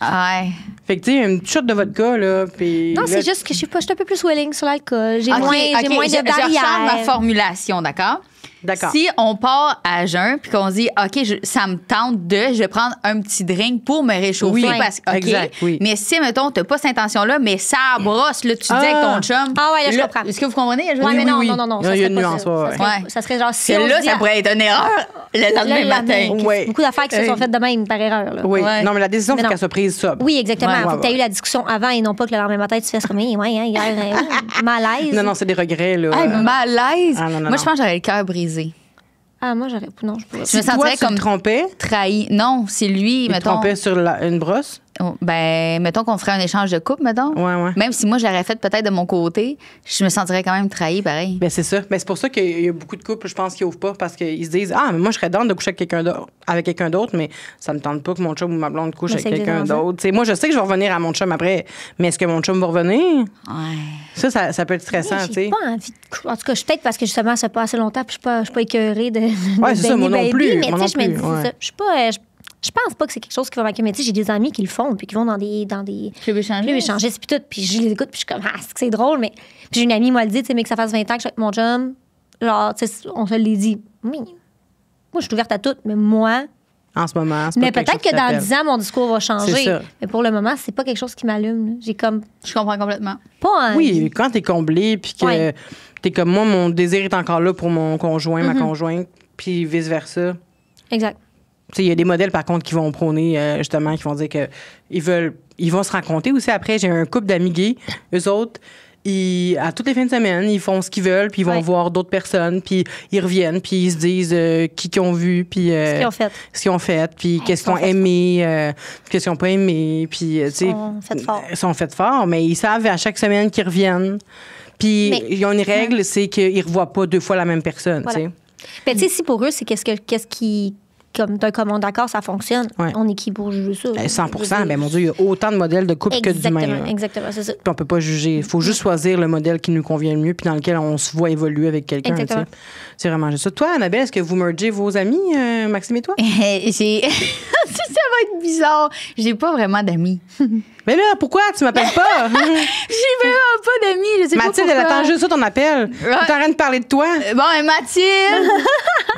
Ouais. Fait que, tu sais, une petite shot de vodka, là, puis... Non, là, c'est juste que je suis un peu plus willing sur l'alcool. J'ai OK, moins, OK, j'ai moins je de rechange ma barrières. formulation, d'accord? D'accord. Si on part à jeun puis qu'on se dit, OK, ça me tente je vais prendre un petit drink pour me réchauffer. Oui, parce que, OK. exact, oui. Mais si, mettons, t'as pas cette intention-là, mais ça brosse, là, tu dis avec ton chum. Ah ouais, là, je comprends. Est-ce que vous comprenez? Je veux Ouais, dire? mais oui, non, oui. non, non, non. Il y a Ça une serait pas nuance, ça. ouais, Ça serait- ouais. Ça serait genre si on Celle-là, se dit, ça pourrait être une erreur le lendemain matin. Ouais. Beaucoup d'affaires qui se sont faites de même par erreur. Là. Oui. Ouais. Non, mais la décision, Mais faut non. qu'elle soit prise sobre. Oui, exactement. Ouais, Faut ouais, que tu aies ouais. eu la discussion avant et non pas que le lendemain matin, tu fasses comme, ouais, hein, hier, malaise. Non, non, c'est des regrets, là. Hey, malaise. Ah, non, non, Moi, non. je pense que j'aurais le cœur brisé. Ah, moi, j'aurais. Non, je pourrais. Je me Toi, sentirais tu comme te trompais, trahi. Non, c'est lui, tu te mettons. trompais sur une brosse. Oh, ben, mettons qu'on ferait un échange de couple, mettons. Ouais, ouais. Même si moi, je l'aurais fait peut-être de mon côté, je me sentirais quand même trahi, pareil. Ben, c'est ça. Ben, c'est pour ça qu'il y a beaucoup de couples, je pense, qui ouvrent pas parce qu'ils se disent Ah, mais moi, je serais down de coucher avec quelqu'un d'autre, mais ça me tente pas que mon chum ou ma blonde couche Mais avec c'est quelqu'un exactement ça. d'autre. T'sais, moi, je sais que je vais revenir à mon chum après, mais est-ce que mon chum va revenir? Ouais. Ça peut être stressant, tu J'ai sais. pas envie de... En tout cas, peut-être parce que justement, ça fait pas assez longtemps puis je suis pas écœurée de Ouais, c'est ça, moi non baigner plus, baby, mais moi tu sais, je non me dis, plus, ouais. c'est ça. Je suis pas... Je pense pas que c'est quelque chose qui va manquer. Mais tu sais, j'ai des amis qui le font puis qui vont dans des Club échangiste. clubs échangistes puis tout. Puis je les écoute puis je suis comme, ah, c'est drôle. Mais puis j'ai une amie, moi, elle dit, tu sais, mais que ça fasse 20 ans que je suis avec mon chum. Genre, tu sais, on se l'est dit. Oui. Moi, je suis ouverte à tout, mais moi... En ce moment, c'est pas Mais quelque peut-être chose que qui dans t'appelle. 10 ans, mon discours va C'est changer. ça. Mais pour le moment, c'est pas quelque chose qui m'allume. Là. J'ai comme Je comprends complètement. pas envie. Oui, quand t'es comblé, puis que Ouais. t'es comme moi, mon désir est encore là pour mon conjoint, ma conjointe, puis vice-versa. Exact. Tu sais, il y a des modèles, par contre, qui vont prôner, justement, qui vont dire que ils vont se rencontrer aussi après. J'ai un couple d'amis gays, eux autres, à toutes les fins de semaine, ils font ce qu'ils veulent, puis ils vont Ouais. voir d'autres personnes, puis ils reviennent, puis ils se disent qui qu'ils ont vu, puis Ce qu'ils ont fait. ce qu'ils ont fait, puis qu'est-ce qu'ils ont sont faits aimé, qu'est-ce qu'ils n'ont pas aimé, puis tu sais, sont faits fort. ils sont faits fort, mais ils savent à chaque semaine qu'ils reviennent. Puis Mais- ils ont une règle, c'est qu'ils ne revoient pas 2 fois la même personne, Voilà. tu sais. Ben, tu sais, si pour eux, c'est qu'est-ce qui, comme d'un commun d'accord, ça fonctionne, Ouais. on est qui pour juger ça? 100 ben mon Dieu, il y a autant de modèles de couple que d'humains. Exactement, là. exactement, c'est ça. Puis on peut pas juger. Il faut juste choisir le modèle qui nous convient le mieux puis dans lequel on se voit évoluer avec quelqu'un. Exactement. tu sais. C'est vraiment juste ça. Toi, Annabelle, est-ce que vous mergez vos amis, Maxime et toi? J'ai ça va être bizarre. J'ai pas vraiment d'amis. Mais là, pourquoi tu m'appelles pas? J'ai vraiment pas d'amis. Je sais Mathilde, pas elle pourquoi. attend juste ça ton appel. Ouais. T'es en train de parler de toi. Bon, Mathilde,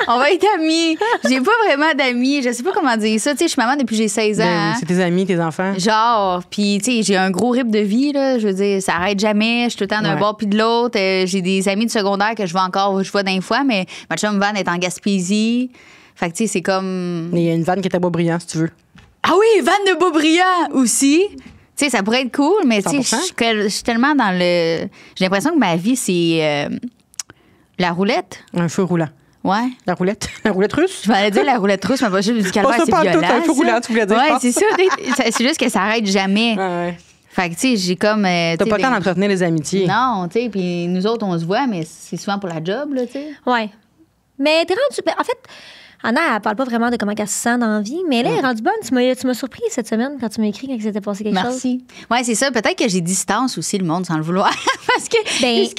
on va être amis. J'ai pas vraiment d'amis. Je sais pas comment dire ça. Tu sais, je suis maman depuis que j'ai 16 ans. Ben, hein. c'est tes amis, tes enfants. Genre, puis tu sais, j'ai un gros rythme de vie, là. Je veux dire, ça arrête jamais. Je suis tout le temps d'un Ouais. bord puis de l'autre. J'ai des amis du secondaire que je vois d'un fois, mais ma chum Van est en Gaspésie. Fait que tu sais, c'est comme. Il y a une vanne qui est à Boisbriand, si tu veux. Ah oui, Van de Beaubriand aussi. Tu sais, ça pourrait être cool, mais tu sais, 100%. je suis tellement dans le. J'ai l'impression que ma vie, c'est la roulette. Un feu roulant. Ouais. La roulette russe? Je m'allais dire la roulette russe, mais pas juste du calvaire, ça c'est parle tout, violent. un feu ça. roulant, tu voulais dire, je Ouais, pense. c'est ça. C'est juste que ça arrête jamais. Ouais. Fait que, tu sais, j'ai comme. T'as pas le temps d'entretenir les amitiés. Non, tu sais, puis nous autres, on se voit, mais c'est souvent pour la job, là, tu sais. Ouais. Mais t'es rendue. En fait, Anna, elle parle pas vraiment de comment elle se sent dans la vie, mais là, elle est rendue bonne. Tu m'as surpris cette semaine quand tu m'as écrit quand s'était passé quelque chose. Merci. Ouais, c'est ça. Peut-être que j'ai distance aussi le monde sans le vouloir. Parce que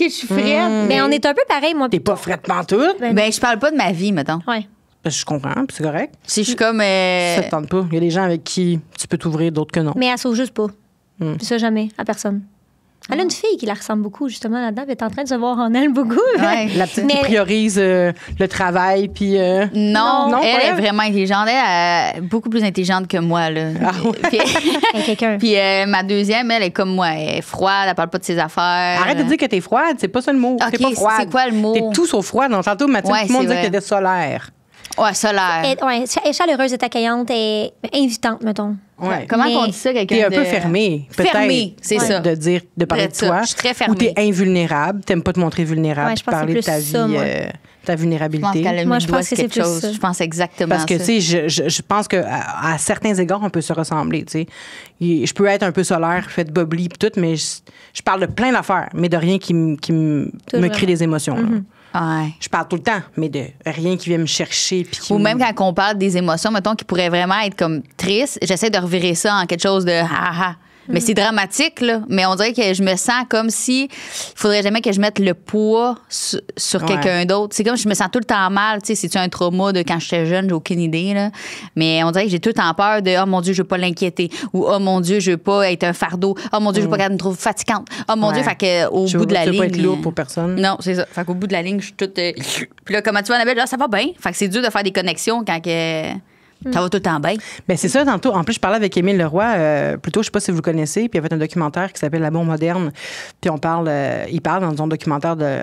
je suis frette. Ben, on est un peu pareil, moi. T'es pas frette pantoute? Ben, je parle pas de ma vie, mettons. Ouais. Ben, je comprends, puis c'est correct. Si je suis comme. Ça te tente pas. Il y a des gens avec qui tu peux t'ouvrir, d'autres que non. Mais elle sauve juste pas. Puis ça, jamais, à personne. Elle a une fille qui la ressemble beaucoup, justement, là-dedans. Elle est en train de se voir en elle beaucoup. Ouais. La petite qui Mais- priorise le travail, puis... Non, Non, elle pas est elle. vraiment intelligente. Elle est beaucoup plus intelligente que moi, là. Ah ouais. Puis, Elle est quelqu'un. puis, ma deuxième, elle est comme moi. Elle est froide, elle parle pas de ses affaires. Arrête de dire que t'es froide, c'est pas ça le mot. Ok, T'es pas froide. c'est quoi le mot? T'es tout sauf froide. Donc, tantôt, Mathilde, Ouais, tout le monde c'est disait que vrai. t'étais solaire. Ouais, solaire. Elle est chaleureuse, elle est accueillante, elle est invitante, mettons. Ouais. Comment Mais- on dit ça, quelqu'un T'es un de... peu fermé, peut-être. Fermé, c'est ça. De dire, de parler de Près de ça. toi. Je suis très Ou fermée. t'es invulnérable. T'aimes pas te montrer vulnérable. Ouais, je puis pense que parler c'est de ta plus ça, vie, moi. ta Je pense vulnérabilité. qu'elle a mis Moi, le je doigt pense sur que c'est quelque plus chose. ça. Je pense exactement Parce que, ça. tu sais, je pense qu'à certains égards, on peut se ressembler, tu sais. Je peux être un peu solaire, fait bubbly pis tout, mais je parle de plein d'affaires, mais de rien qui me vraiment. crée des émotions. là. Ouais. Je parle tout le temps, mais de rien qui vient me chercher. Puis qui Ou me- même quand on parle des émotions, mettons, qui pourraient vraiment être comme tristes, j'essaie de revirer ça en quelque chose de ha-ha. Mais c'est dramatique, là. Mais on dirait que je me sens comme si il faudrait jamais que je mette le poids sur Ouais. quelqu'un d'autre. C'est comme je me sens tout le temps mal. Tu sais, c'est-tu un trauma de quand j'étais jeune? J'ai aucune idée, là. Mais on dirait que j'ai tout le temps peur de « Oh mon Dieu, je veux pas l'inquiéter » ou « Oh mon Dieu, je veux pas être un fardeau. Oh mon Dieu, je veux pas qu'elle me trouve fatigante. Oh mon Ouais. Dieu, fait que au Je bout de la veux ligne... pas être lourd pour personne. Non, c'est ça. Fait qu'au bout de la ligne, je suis toute... Puis là, comment tu vas, Annabelle? Là, ça va bien. Fait que c'est dur de faire des connexions quand que... ça va tout le temps bien. Ben c'est ça, tantôt. En plus, je parlais avec Émile Leroy, plutôt, je sais pas si vous le connaissez, puis il a fait un documentaire qui s'appelle L'amour moderne. Puis il parle dans son documentaire de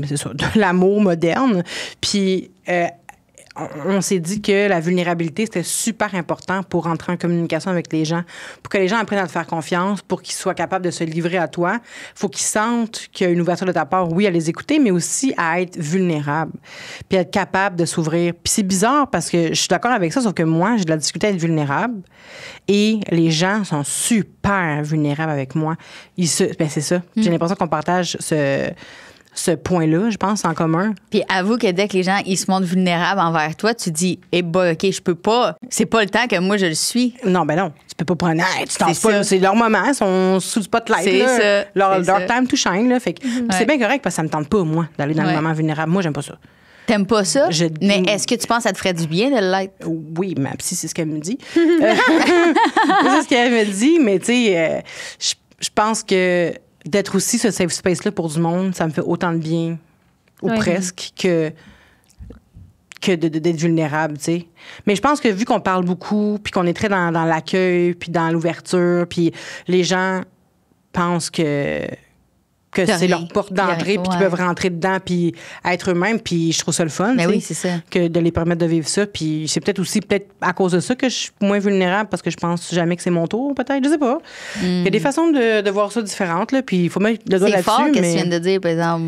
c'est ça, de l'amour moderne. Puis on s'est dit que la vulnérabilité, c'était super important pour entrer en communication avec les gens, pour que les gens apprennent à te faire confiance, pour qu'ils soient capables de se livrer à toi. Il faut qu'ils sentent qu'il y a une ouverture de ta part, oui, à les écouter, mais aussi à être vulnérable, puis être capable de s'ouvrir. Puis c'est bizarre parce que je suis d'accord avec ça, sauf que moi, j'ai de la difficulté à être vulnérable et les gens sont super vulnérables avec moi. C'est ça. J'ai l'impression qu'on partage ce point-là, je pense, en commun. Puis avoue que dès que les gens ils se montrent vulnérables envers toi, tu dis eh ben OK, je peux pas. C'est pas le temps que moi je le suis. Non, ben non. Tu peux pas prendre. Hey, tu t'en C'est pas, ça. là, c'est leur moment, ils sont sous le spotlight. C'est là. ça, Leur c'est ça. time to shine. Là, fait que c'est bien correct parce que ça me tente pas, moi, d'aller dans le Ouais. moment vulnérable. Moi, j'aime pas ça. T'aimes pas ça? Je- Mais est-ce que tu penses que ça te ferait du bien de l'être? Oui, ma psy, c'est ce qu'elle me dit. C'est ce qu'elle me dit, mais tu sais, je pense que d'être aussi ce safe space-là pour du monde, ça me fait autant de bien, ou Oui. presque, que d'être vulnérable, tu sais. Mais je pense que vu qu'on parle beaucoup, puis qu'on est très dans l'accueil, puis dans l'ouverture, puis les gens pensent que De c'est rien, leur porte qu'il y a d'entrée, rien, puis qu'ils ouais. peuvent rentrer dedans, puis être eux-mêmes, puis je trouve ça le fun, Mais tu sais, oui, c'est ça. que de les permettre de vivre ça. Puis c'est peut-être aussi à cause de ça que je suis moins vulnérable, parce que je pense jamais que c'est mon tour, peut-être, je sais pas. Il y a des façons de voir ça différentes, là, puis il faut mettre le doigt C'est fort là-dessus, qu'est-ce que tu mais... viens de dire, par exemple.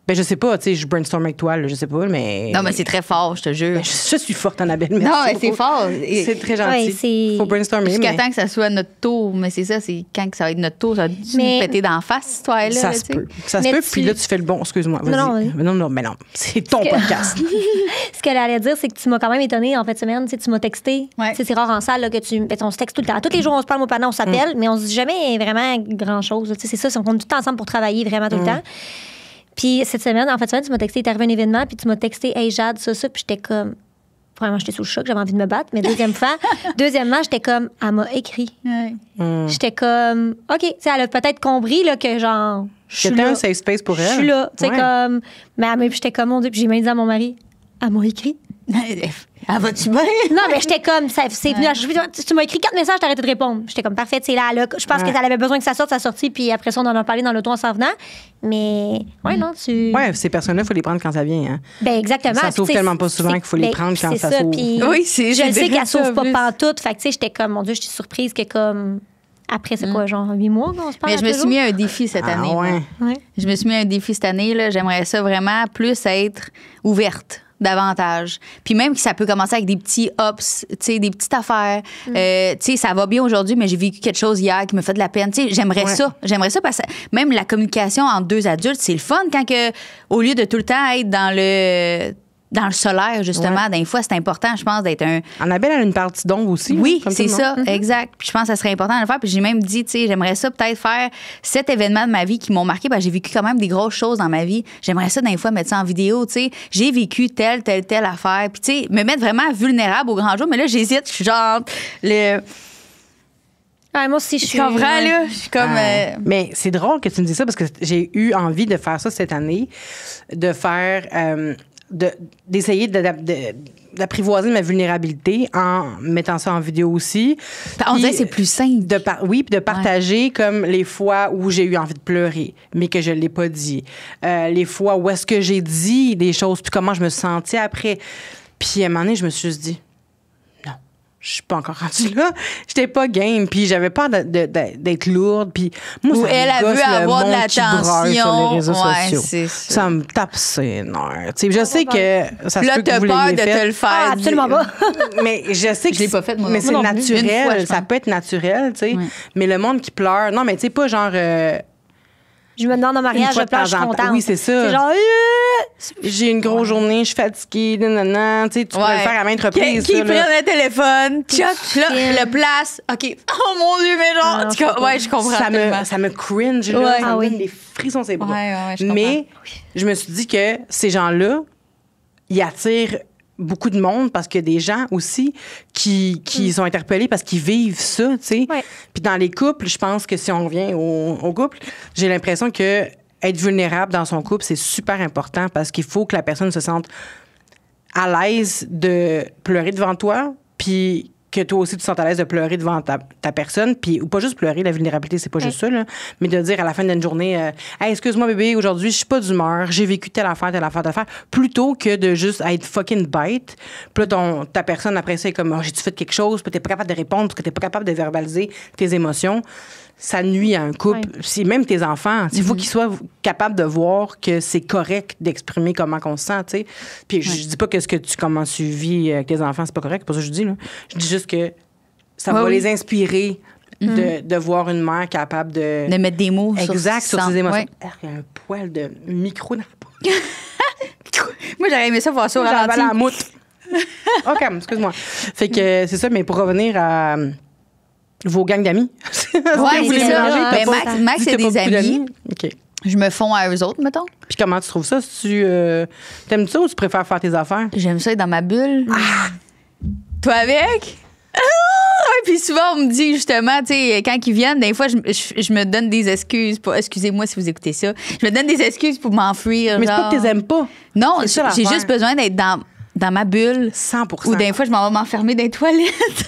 Ben, je sais pas, tu sais, je brainstorm avec toi, là, je sais pas, mais... Non, mais c'est très fort, je te jure. Ben, je suis forte, Annabelle, merci Non, mais c'est beaucoup. fort. C'est très Ouais, gentil. c'est- Faut brainstormer, Jusqu'à mais temps que ça soit notre tour. Mais c'est ça, c'est quand que ça va être notre tour, ça va dû Mais- nous péter d'en face, cette histoire-là. ça là, se tu sais. peut. Ça se Mais peut, tu- puis là, tu fais le bon. Excuse-moi, vas-y. Non, vas-y. Non, mais non, c'est ton podcast. Ce qu'elle allait dire, c'est que tu m'as quand même étonnée en fin de semaine. Tu sais, tu m'as texté. Ouais. Tu sais, c'est rare en salle là, que on se texte tout le temps. Tous les jours, on se parle, mon pendant, on s'appelle, mais on se dit jamais vraiment grand-chose. Tu sais, c'est ça, on compte tout le temps ensemble pour travailler vraiment tout le temps. Puis cette semaine, en fait, tu m'as texté, il est arrivé un événement, puis tu m'as texté, hey Jade, ça, puis j'étais comme, Premièrement, j'étais sous le choc, j'avais envie de me battre. Mais deuxièmement, j'étais comme, elle m'a écrit. J'étais comme, OK, tu sais, elle a peut-être compris là, que genre. C'était un safe space pour elle. Je suis là. Tu sais, comme. Mais j'étais comme, mon Dieu, puis j'ai même dit à mon mari, elle m'a écrit. Ah, vas-tu bien? Non, mais j'étais comme, c'est venu. Tu m'as écrit 4 messages, t'as arrêté de répondre. J'étais comme, parfait, c'est là. Je pense qu'elle avait besoin que ça sorte, ça sortit, puis après ça, on en a parlé dans l'auto en s'en venant. Mais, non, Ouais, ces personnes-là, il faut les prendre quand ça vient. Hein. Ben, exactement. Ça s'ouvre tellement pas souvent qu'il faut les prendre quand ça s'ouvre. Oui, c'est je sais qu'elle s'ouvre pas pantoute. Fait que, tu sais, j'étais comme, mon Dieu, j'étais surprise que, comme. Après, c'est quoi, genre 8 mois qu'on se parle? Mais je me suis mis un défi cette année. Ouais. Je me suis mis un défi cette année. Là. J'aimerais ça vraiment plus être ouverte davantage. Puis même que ça peut commencer avec des petits ups, tu sais, des petites affaires. Tu sais, ça va bien aujourd'hui, mais j'ai vécu quelque chose hier qui me fait de la peine. Tu sais, j'aimerais ça. J'aimerais ça parce que même la communication entre deux adultes, c'est le fun quand que, au lieu de tout le temps être dans le solaire, justement, des fois, c'est important, je pense, d'être un... Annabelle a une partie d'ombre aussi. Oui, hein, c'est ça, exact. Puis je pense que ça serait important de le faire. Puis j'ai même dit, tu sais, j'aimerais ça peut-être faire 7 événements de ma vie qui m'ont marqué. Parce que j'ai vécu quand même des grosses choses dans ma vie. J'aimerais ça, des fois, mettre ça en vidéo, tu sais. J'ai vécu telle affaire. Puis, tu sais, me mettre vraiment vulnérable au grand jour. Mais là, j'hésite. Je suis genre... Ouais, moi aussi, je suis... Je comprends, là. Je suis comme... Mais c'est drôle que tu me dises ça parce que j'ai eu envie de faire ça cette année, de faire... d'essayer d'apprivoiser ma vulnérabilité en mettant ça en vidéo aussi. On dirait que c'est plus simple. Puis de partager comme les fois où j'ai eu envie de pleurer, mais que je ne l'ai pas dit. Les fois où est-ce que j'ai dit des choses, puis comment je me sentais après. Puis à un moment donné, je me suis juste dit, non, je suis pas encore rendue là. J'étais pas game, puis j'avais peur d'être lourde. Puis moi, ça elle me a gosse, vu avoir de l'attention sur les réseaux sociaux. C'est ça me tape ses nerfs. Je sais que ça se peut que vous peur l'ayez de fait. te le faire. Ah, absolument pas. Mais je sais que je l'ai pas fait, moi. Mais c'est Moi non plus. Une naturel. fois, je ça pense. peut être naturel, tu sais. Ouais. Mais le monde qui pleure, non, mais tu sais, pas genre. Je me demande en mariage, je pleure, je suis contente. Oui, c'est ça. C'est genre... J'ai une grosse journée, je suis fatiguée, nanana. Tu sais, tu peux le faire à maintes reprises. Qui ça, prennent là. le téléphone, tchoc, là, le place. OK. Oh mon Dieu, mais genre, Ah, en tout cas, ouais, je comprends. Ça me cringe, là. Ouais. Ça me donne des frissons sur les bras. Ouais, je comprends. Mais je me suis dit que ces gens-là, ils attirent beaucoup de monde parce qu'il y a des gens aussi qui sont interpellés parce qu'ils vivent ça, tu sais. Ouais. Puis dans les couples, je pense que si on revient au couple, j'ai l'impression que être vulnérable dans son couple, c'est super important parce qu'il faut que la personne se sente à l'aise de pleurer devant toi, puis que toi aussi, tu te sens à l'aise de pleurer devant ta personne, puis ou pas juste pleurer, la vulnérabilité, c'est pas juste ça, là, mais de dire à la fin d'une journée, hey, excuse-moi, bébé, aujourd'hui, je suis pas d'humeur, j'ai vécu telle affaire, plutôt que de juste être fucking bête. Puis là, ta personne, après ça, est comme, oh, j'ai-tu fait quelque chose, puis t'es pas capable de répondre, parce que t'es pas capable de verbaliser tes émotions. Ça nuit à un couple. Ouais. C'est même tes enfants. Il faut qu'ils soient capables de voir que c'est correct d'exprimer comment on se sent, tu sais. Puis je dis pas que comment tu vis avec tes enfants, c'est pas correct, c'est pas ça que je dis, là. Je dis juste que ça va les inspirer de voir une mère capable de mettre des mots sur ses émotions. Ouais. Il y a un poil de micro dans la bouche. Moi, j'aurais aimé ça voir ça au J'avais ralenti. la moutte. OK, excuse-moi. Fait que c'est ça, mais pour revenir à vos gangs d'amis. Ouais, c'est ça. Ben, Max, c'est des amis. OK. Je me fonds à eux autres, mettons. Puis comment tu trouves ça? T'aimes ça ou tu préfères faire tes affaires? J'aime ça être dans ma bulle. Toi avec? Puis souvent, on me dit justement, tu sais, quand ils viennent, des fois, je me donne des excuses. Excusez-moi si vous écoutez ça. Je me donne des excuses pour m'enfuir. Mais c'est pas que tu les aimes pas. Non, C'est ça, j'ai l'affaire. juste besoin d'être dans ma bulle. 100%. Ou des fois, je m'en vais m'enfermer dans les toilettes.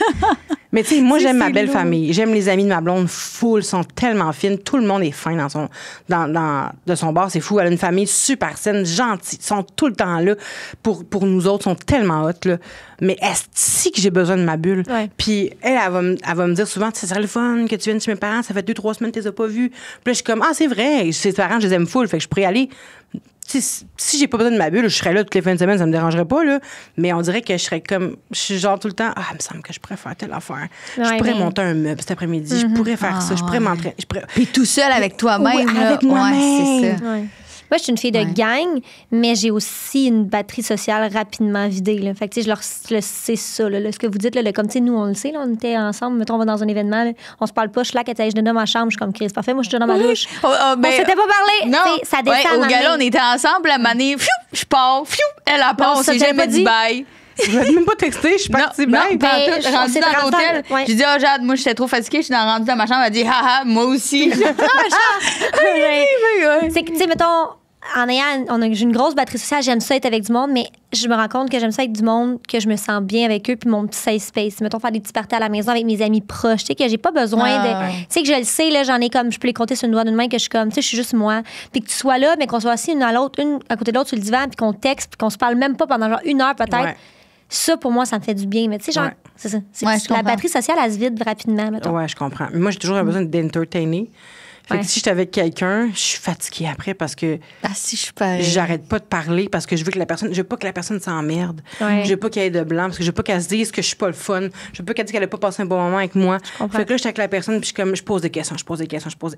Mais tu sais, moi, j'aime ma c'est belle lourd. famille. J'aime les amis de ma blonde. Full, sont tellement fines. Tout le monde est fin de son bar. C'est fou. Elle a une famille super saine, gentille. Ils sont tout le temps là pour nous autres. Ils sont tellement hot, là. Mais est-ce que j'ai besoin de ma bulle? Ouais. Puis elle va me dire souvent, ça serait le fun que tu viennes chez mes parents. Ça fait 2-3 semaines que tu les as pas vus. Puis là, je suis comme, c'est vrai. Ses parents, je les aime full. Fait que je pourrais y aller. Si j'ai pas besoin de ma bulle, je serais là toutes les fins de semaine, ça me dérangerait pas, là. Mais on dirait que je serais comme. Je suis genre tout le temps. Il me semble que je pourrais faire telle affaire. Je Ouais, pourrais mais- monter un meuble cet après-midi. Je pourrais faire ça. Je pourrais m'entraîner. Puis tout seul avec toi-même. Ouais, là. avec moi-même. Ouais, c'est ça. Ouais. Moi, je suis une fille de gang, mais j'ai aussi une batterie sociale rapidement vidée. Là. Fait que, tu sais, c'est ça. Là, ce que vous dites, là, comme, tu sais, nous, on le sait, là, on était ensemble, mettons, on va dans un événement, là, on se parle pas, je suis là, je suis dans ma chambre, je suis comme, Chris, parfait, moi, je suis dans ma douche. Ben, On s'était pas parlé. Non. Tu sais, ça descend Ouais, au dans gala, le on était ensemble, la manée, je pars, elle part, Non, on ça, s'est t'avais jamais pas dit dit? bye. Vous n'avez même pas texté, je suis partie Non, bien. pas ben, tout. Rendu c'est dans rendu l'hôtel. ouais. J'ai dit, oh, Jade, moi, j'étais trop fatiguée. Je suis rendue dans ma chambre. Elle a dit, haha, moi aussi. C'est que, tu sais, mettons, j'ai une grosse batterie sociale, j'aime ça être avec du monde, mais je me rends compte que j'aime ça avec du monde, que je me sens bien avec eux, puis mon petit safe space. Mettons, faire des petits parties à la maison avec mes amis proches, tu sais, que j'ai pas besoin de. Tu sais, que je le sais, là, j'en ai comme, je peux les compter sur une doigt d'une main, que je suis comme, tu sais, je suis juste moi. Puis que tu sois là, mais qu'on soit assis une à l'autre, une à côté de l'autre sur le divan, puis qu'on texte, puis qu'on se parle même pas pendant genre 1 heure peut-être. Ouais. Ça, pour moi, ça me fait du bien. Mais tu sais, genre, Ouais. c'est ça. Ouais, je la comprends. batterie sociale, elle se vide rapidement, mettons. Ouais, je comprends. Mais moi, j'ai toujours besoin d'entertainer. Fait Ouais. que si j'étais avec quelqu'un, je suis fatiguée après parce que Ah, si, je suis pas. j'arrête pas de parler parce que je veux pas que la personne s'emmerde. Ouais. Je veux pas qu'elle ait de blanc parce que je veux pas qu'elle se dise que je suis pas le fun. Je veux pas qu'elle dise qu'elle a pas passé un bon moment avec moi. comprends. Fait que là, je suis avec la personne puis je pose des questions,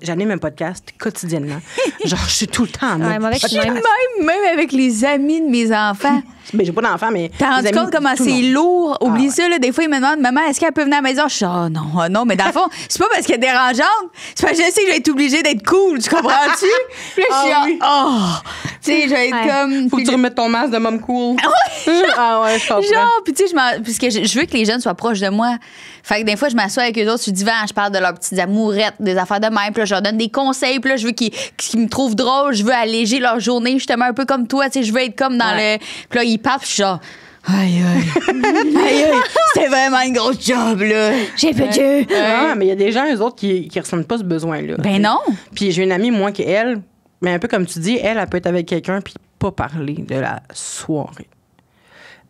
j'anime un podcast quotidiennement. Genre, je suis tout le temps en mode Ouais, moi, avec, je suis podcast. Même avec les amis de mes enfants. Ben, j'ai pas d'enfant, mais. T'as rendu les amis, compte comment tout le c'est monde. lourd? Oublie ouais. ça, là. Des fois, ils me demandent, maman, est-ce qu'elle peut venir à la maison? Je suis, oh non, mais dans le fond, c'est pas parce qu'elle est dérangeante. C'est parce que je sais que je vais être obligée d'être cool. Tu comprends-tu? Puis là, je suis, Ah oui. tu sais, je vais être Ouais. comme. Faut que tu remettes ton masque de mom cool. Ah ouais, je comprends. Genre, puis tu sais, puisque je veux que les jeunes soient proches de moi. Fait que des fois, je m'assois avec eux autres sur le divan, je parle de leurs petites amourettes, des affaires de même, puis là, je leur donne des conseils, puis là, je veux qu'ils me trouvent drôle, je veux alléger leur journée, justement, un peu comme toi, tu sais, je veux être comme dans Ouais. le. Puis là, ils partent, puis je suis genre. Aïe, aïe. C'était vraiment une grosse job, là. J'ai peu de jeu. Ah, mais il y a des gens, eux autres, qui ressentent pas ce besoin-là. Ben non. Puis j'ai une amie, moi, qui, elle, mais un peu comme tu dis, elle peut être avec quelqu'un puis pas parler de la soirée.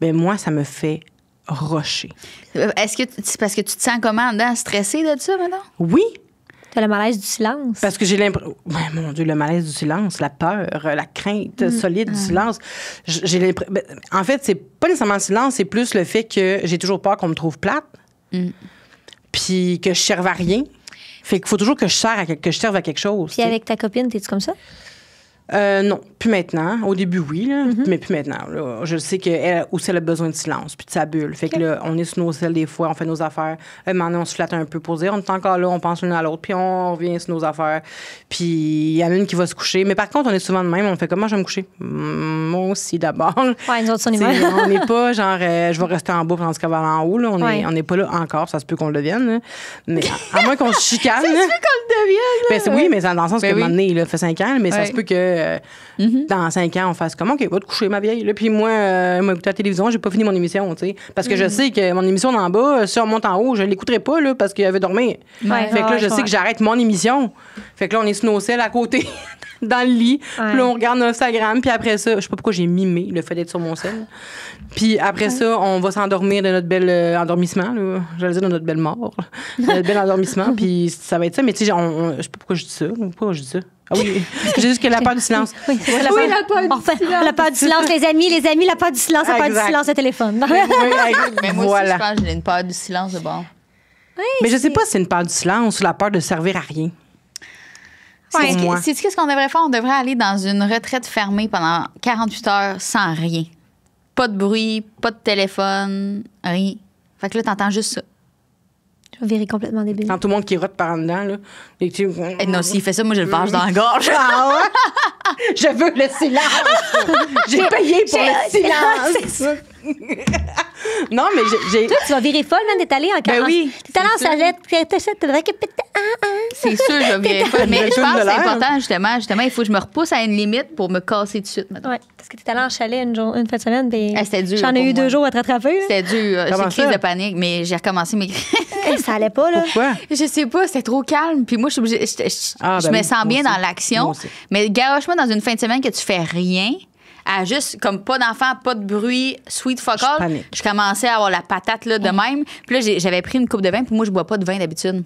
Ben moi, ça me fait rocher. Est-ce que c'est parce que tu te sens comment dedans, stressée de ça, maintenant? Oui, T'as le malaise du silence. parce que j'ai l'impression... Ouais, mon Dieu, le malaise du silence, la peur, la crainte solide du silence. J'ai l'impression... En fait, c'est pas nécessairement le silence, c'est plus le fait que j'ai toujours peur qu'on me trouve plate, puis que je serve à rien. Fait qu'il faut toujours que je serve à quelque chose. Puis tu sais. avec ta copine, t'es-tu comme ça? Non, plus maintenant. Au début, oui, là, mais plus maintenant. Là. Je sais qu'elle aussi, elle a besoin de silence, puis de sa bulle. Fait que là, on est sur nos selles des fois, on fait nos affaires. Maintenant, on se flatte un peu pour dire, on est encore là, on pense l'une à l'autre, puis on revient sur nos affaires. Puis il y en a une qui va se coucher. Mais par contre, on est souvent de même, on fait comment je vais me coucher? Moi aussi, d'abord. Ouais, nous autres, on est T'sais, mal. on n'est pas genre, je vais rester en bas pendant qu'elle va aller en haut. Là. Ouais. On n'est pas là encore, ça se peut qu'on le devienne. Là. Mais à moins qu'on se chicane. Ça se peut qu'on le devienne, Ben, oui, mais dans le sens Ben que oui. un moment donné, là, ça fait 5 ans, mais ça Ouais. se peut que dans 5 ans, on fasse comme, OK, va te coucher, ma vieille. Là, puis moi, écouter la télévision, j'ai pas fini mon émission. T'sais. Parce que je sais que mon émission d'en bas, si on monte en haut, je l'écouterai pas là, parce qu'elle veut dormir. Ouais, Fait que là, ouais, je sais ouais. que j'arrête mon émission. Fait que là, on est sur nos selles à côté. Dans le lit. Ouais. Puis là, on regarde notre Instagram. Puis après ça, je sais pas pourquoi j'ai mimé le fait d'être sur mon sel. Puis après ça, on va s'endormir de notre bel endormissement. Là. J'allais dire de notre belle mort. De notre bel endormissement. Puis ça va être ça. Mais tu sais, je sais pas pourquoi je dis ça. Pourquoi je dis ça? Ah oui, j'ai juste que la peur du silence. Oui, c'est ça, Oui, la peur du Enfin, silence. la peur du silence, les amis, la peur du silence, la peur du Exact. silence, le téléphone. Mais moi voilà. aussi, je pense que j'ai une peur du silence de bon. Mais je sais pas si c'est une peur du silence ou la peur de servir à rien. Ouais. Pour moi. Sais-tu qu'est-ce qu'on devrait faire? On devrait aller dans une retraite fermée pendant 48 heures sans rien. Pas de bruit, pas de téléphone, rien. Fait que là, t'entends juste ça. Je vais virer complètement débile. Quand tout le monde qui rote par en dedans, là. Et tu... Et non, s'il fait ça, moi, je le fâche dans la gorge. Ah ouais? Je veux le silence! J'ai payé pour le silence! Non, mais j'ai... Tu vas virer folle, même, d'être allé en Ben oui, T'es allé en c'est sûr. salette, C'est sûr, je vais pas. Mais Une je pense que de c'est l'air. important, justement. Il faut que je me repousse à une limite pour me casser tout de suite, maintenant. Ouais, parce que t'es allé en chalet une fin de semaine, puis Ah, c'était dur j'en ai pour eu moi. 2 jours à te rattraper. là. C'était dur. J'ai Comment crise ça? de panique, mais j'ai recommencé mes Ça allait pas, là. Pourquoi? Je sais pas, c'était trop calme. Puis moi, je suis obligée. Je ben me oui, sens moi bien aussi. dans l'action. Moi aussi. Mais garoche-moi dans une fin de semaine que tu fais rien, à juste comme pas d'enfant, pas de bruit, sweet fuck Je all. panique. Je commençais à avoir la patate là, de même. Puis là, j'avais pris une coupe de vin, puis moi, je bois pas de vin d'habitude.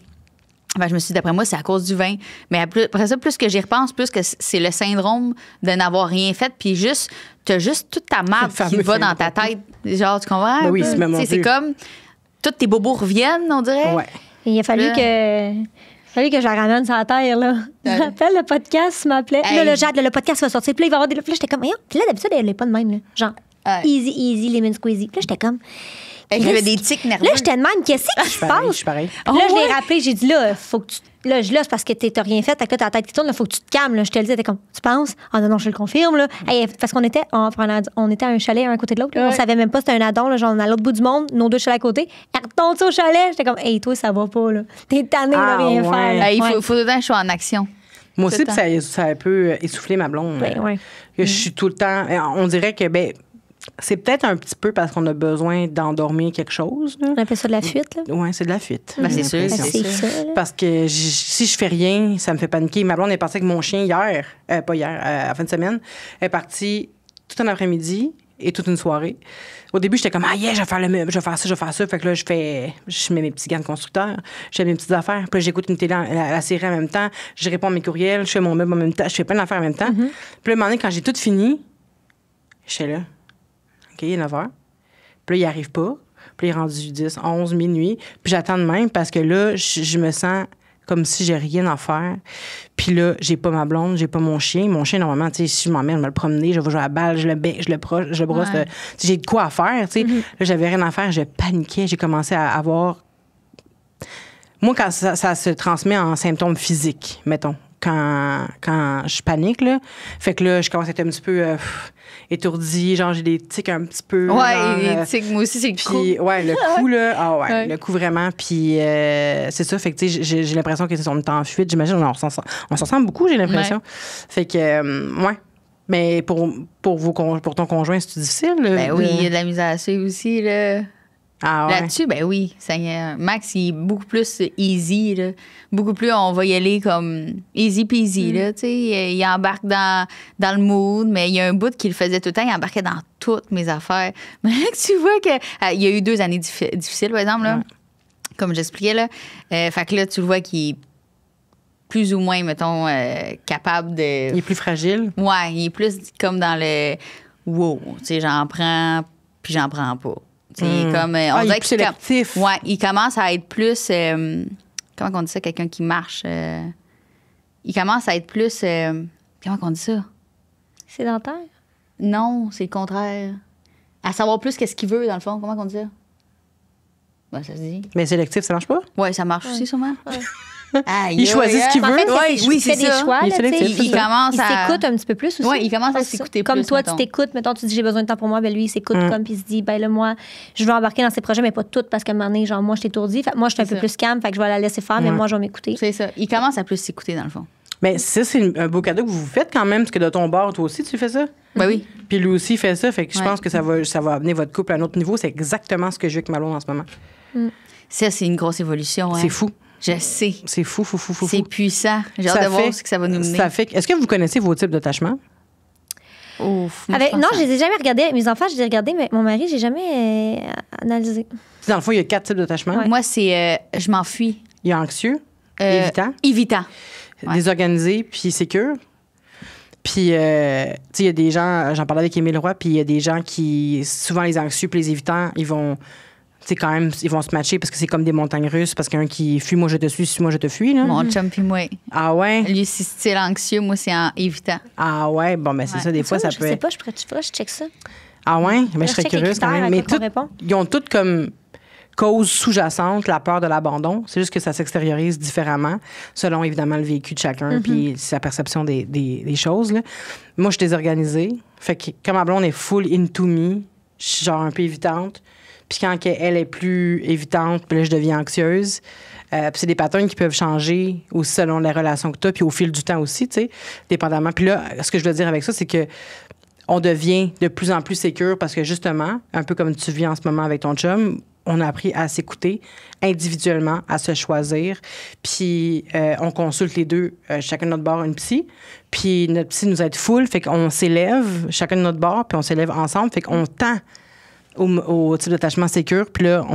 Ben, je me suis dit, d'après moi, c'est à cause du vin. Mais après ça, plus que j'y repense, plus que c'est le syndrome de n'avoir rien fait, puis juste, t'as juste toute ta marde C'est le qui fameux va dans ta tête. Genre, tu comprends? Ben oui, un peu? c'est même, mon Tu sais, c'est Dieu. comme, tous tes bobos reviennent, on dirait. Ouais. Et il a fallu Là. que je la ramène sur la terre, là. Je me rappelle, le podcast m'appelait. Puis Hey. Là, le Jade, là, le podcast va sortir. Puis là, il va y avoir des. Puis là, j'étais comme, voyons. Puis là, d'habitude, elle est pas de même, là. Genre, Ouais. easy, lemon squeezy. Puis là, j'étais comme, Elle avait des tics nerveux. Là, j'étais de même. Qu'est-ce qui se Je passe? suis pareil. Puis là, je l'ai rappelé. J'ai dit, là, faut que tu. Là, c'est parce que t'as rien fait. T'as que ta tête qui tourne. Il faut que tu te calmes. Là. Je te le dis. T'es comme, tu penses? Ah non, je le confirme. Là. Hey, parce qu'on était, on était à un chalet, un à côté de l'autre. Ouais. On savait même pas si c'était un addon. Là, genre, à l'autre bout du monde, nos 2 chalets à côté. Elle retombe au chalet. J'étais comme, hey, toi, ça va pas. Là. T'es tanné de rien faire. Là. Il faut tout le temps que je sois en action. Moi aussi, puis ça a un peu essoufflé ma blonde. Je suis tout le temps. On dirait que, c'est peut-être un petit peu parce qu'on a besoin d'endormir quelque chose. Là. On appelle ça de la fuite, là? Oui, c'est de la fuite. C'est sûr. C'est ça. Parce que si je fais rien, ça me fait paniquer. Ma blonde est partie avec mon chien hier, pas hier, à la fin de semaine. Elle est partie tout un après-midi et toute une soirée. Au début, j'étais comme, je vais faire le meuble, je vais faire ça, je vais faire ça. Fait que là, je mets mes petits gants de constructeur, je fais mes petites affaires. Puis là, j'écoute une télé, la série en même temps, je réponds à mes courriels, je fais mon meuble en même temps, je fais plein d'affaires en même temps. Puis là, à un moment donné, quand j'ai tout fini, j'étais là. OK, il est 9 h. Puis là, il arrive pas. Puis là, il est rendu 10, 11, minuit. Puis j'attends de même parce que là, je me sens comme si j'ai rien à faire. Puis là, j'ai pas ma blonde, j'ai pas mon chien. Mon chien, normalement, tu sais, si je m'emmène, je vais le promener, je vais jouer à la balle, je le bec, je le brosse. Ouais. J'ai de quoi à faire, tu sais. Là, j'avais rien à faire, je paniquais. J'ai commencé à avoir... Moi, quand ça se transmet en symptômes physiques, mettons, quand je panique, là, fait que là, je commence à être un petit peu étourdie, genre j'ai des tics un petit peu. Ouais, les tics, moi aussi, c'est le coup. Ouais, le coup, là, le coup vraiment, puis c'est ça, fait que tu sais, j'ai l'impression que c'est son temps en fuite, j'imagine, on s'en sent beaucoup, j'ai l'impression. Fait que, ouais. Mais pour ton conjoint, c'est difficile? Oui, il y a de la misère à suivre aussi, là. Ah ouais. Là-dessus, oui. Max, il est beaucoup plus easy, là. Beaucoup plus, on va y aller comme easy peasy, là. Tu sais, il embarque dans le mood, mais il y a un bout qu'il faisait tout le temps, il embarquait dans toutes mes affaires. Mais là, tu vois qu'il y a eu 2 années difficiles, par exemple, là. Comme j'expliquais, là. Fait que là, tu vois qu'il est plus ou moins, mettons, capable de... Il est plus fragile? Ouais, il est plus comme dans le wow. Tu sais, j'en prends, puis j'en prends pas. Comme, on il dirait est plus sélectif. Ouais, il commence à être plus... comment on dit ça, quelqu'un qui marche? Il commence à être plus... comment on dit ça? Sédentaire? Non, c'est le contraire. À savoir plus qu'est-ce qu'il veut, dans le fond. Comment on dit ça? Ben, ça se dit. Mais sélectif, ça marche pas? Oui, ça marche aussi, sûrement. Il choisit ce qu'il veut. En fait, oui, il fait des choix. Il est sélectif, il commence il à... s'écoute un petit peu plus aussi. Oui, il commence à s'écouter plus. Comme toi, mettons. tu t'écoutes. Mettons, tu dis j'ai besoin de temps pour moi. Ben lui, il s'écoute comme, puis il se dit, ben là, moi, je veux embarquer dans ces projets, mais pas toutes, parce qu'à un moment donné, genre, moi, je t'étourdis. Fait moi, je suis un peu plus calme, fait que je vais la laisser faire, mais moi, je vais m'écouter. C'est ça. Il commence à plus s'écouter, dans le fond. Mais ça, c'est un beau cadeau que vous faites quand même, parce que de ton bord, toi aussi, tu fais ça? Ben oui. Puis lui aussi fait ça, fait que je pense que ça va amener votre couple à un autre niveau. C'est exactement ce que je vis avec ma blonde en ce moment. Ça, c'est une grosse évolution. Hein. C'est fou. Je sais. C'est fou. C'est puissant. J'ai hâte de voir ce que ça va nous mener. Est-ce que vous connaissez vos types d'attachement? Ouf. Non, je les ai jamais regardés. Mes enfants, je les ai regardés, mais mon mari, j'ai jamais analysé. Dans le fond, il y a 4 types d'attachement. Moi, c'est je m'enfuis. Il y a anxieux, évitant, désorganisé, puis sécure. Puis, tu sais, il y a des gens, j'en parlais avec Émile Roy, puis il y a des gens qui, souvent les anxieux puis les évitants, ils vont... C'est quand même, ils vont se matcher parce que c'est comme des montagnes russes, parce qu'un qui fuit, moi je te suis, moi je te fuis. Là. Mon chum puis moi. Ah ouais? Lui, c'est style anxieux, moi, c'est en évitant. Ah ouais? Bon, ben c'est ça, des fois, ça peut... Je sais pas, je check ça. Ah ouais? Ben, je serais curieuse quand même. Mais ils ont toutes comme cause sous-jacente la peur de l'abandon. C'est juste que ça s'extériorise différemment, selon évidemment le vécu de chacun puis sa perception des choses. Là. Moi, je suis désorganisée. Fait que comme ma blonde est full into me, je suis genre un peu évitante. Puis quand elle est plus évitante, puis là, je deviens anxieuse. Puis c'est des patterns qui peuvent changer aussi selon les relations que tu as, puis au fil du temps aussi, tu sais, dépendamment. Puis là, ce que je veux dire avec ça, c'est que on devient de plus en plus sécure parce que justement, un peu comme tu vis en ce moment avec ton chum, on a appris à s'écouter individuellement, à se choisir. Puis on consulte les deux, chacun de notre bord, une psy. Puis notre psy nous aide full, fait qu'on s'élève, chacun de notre bord, puis on s'élève ensemble, fait qu'on tend au type d'attachement sécure. Puis là,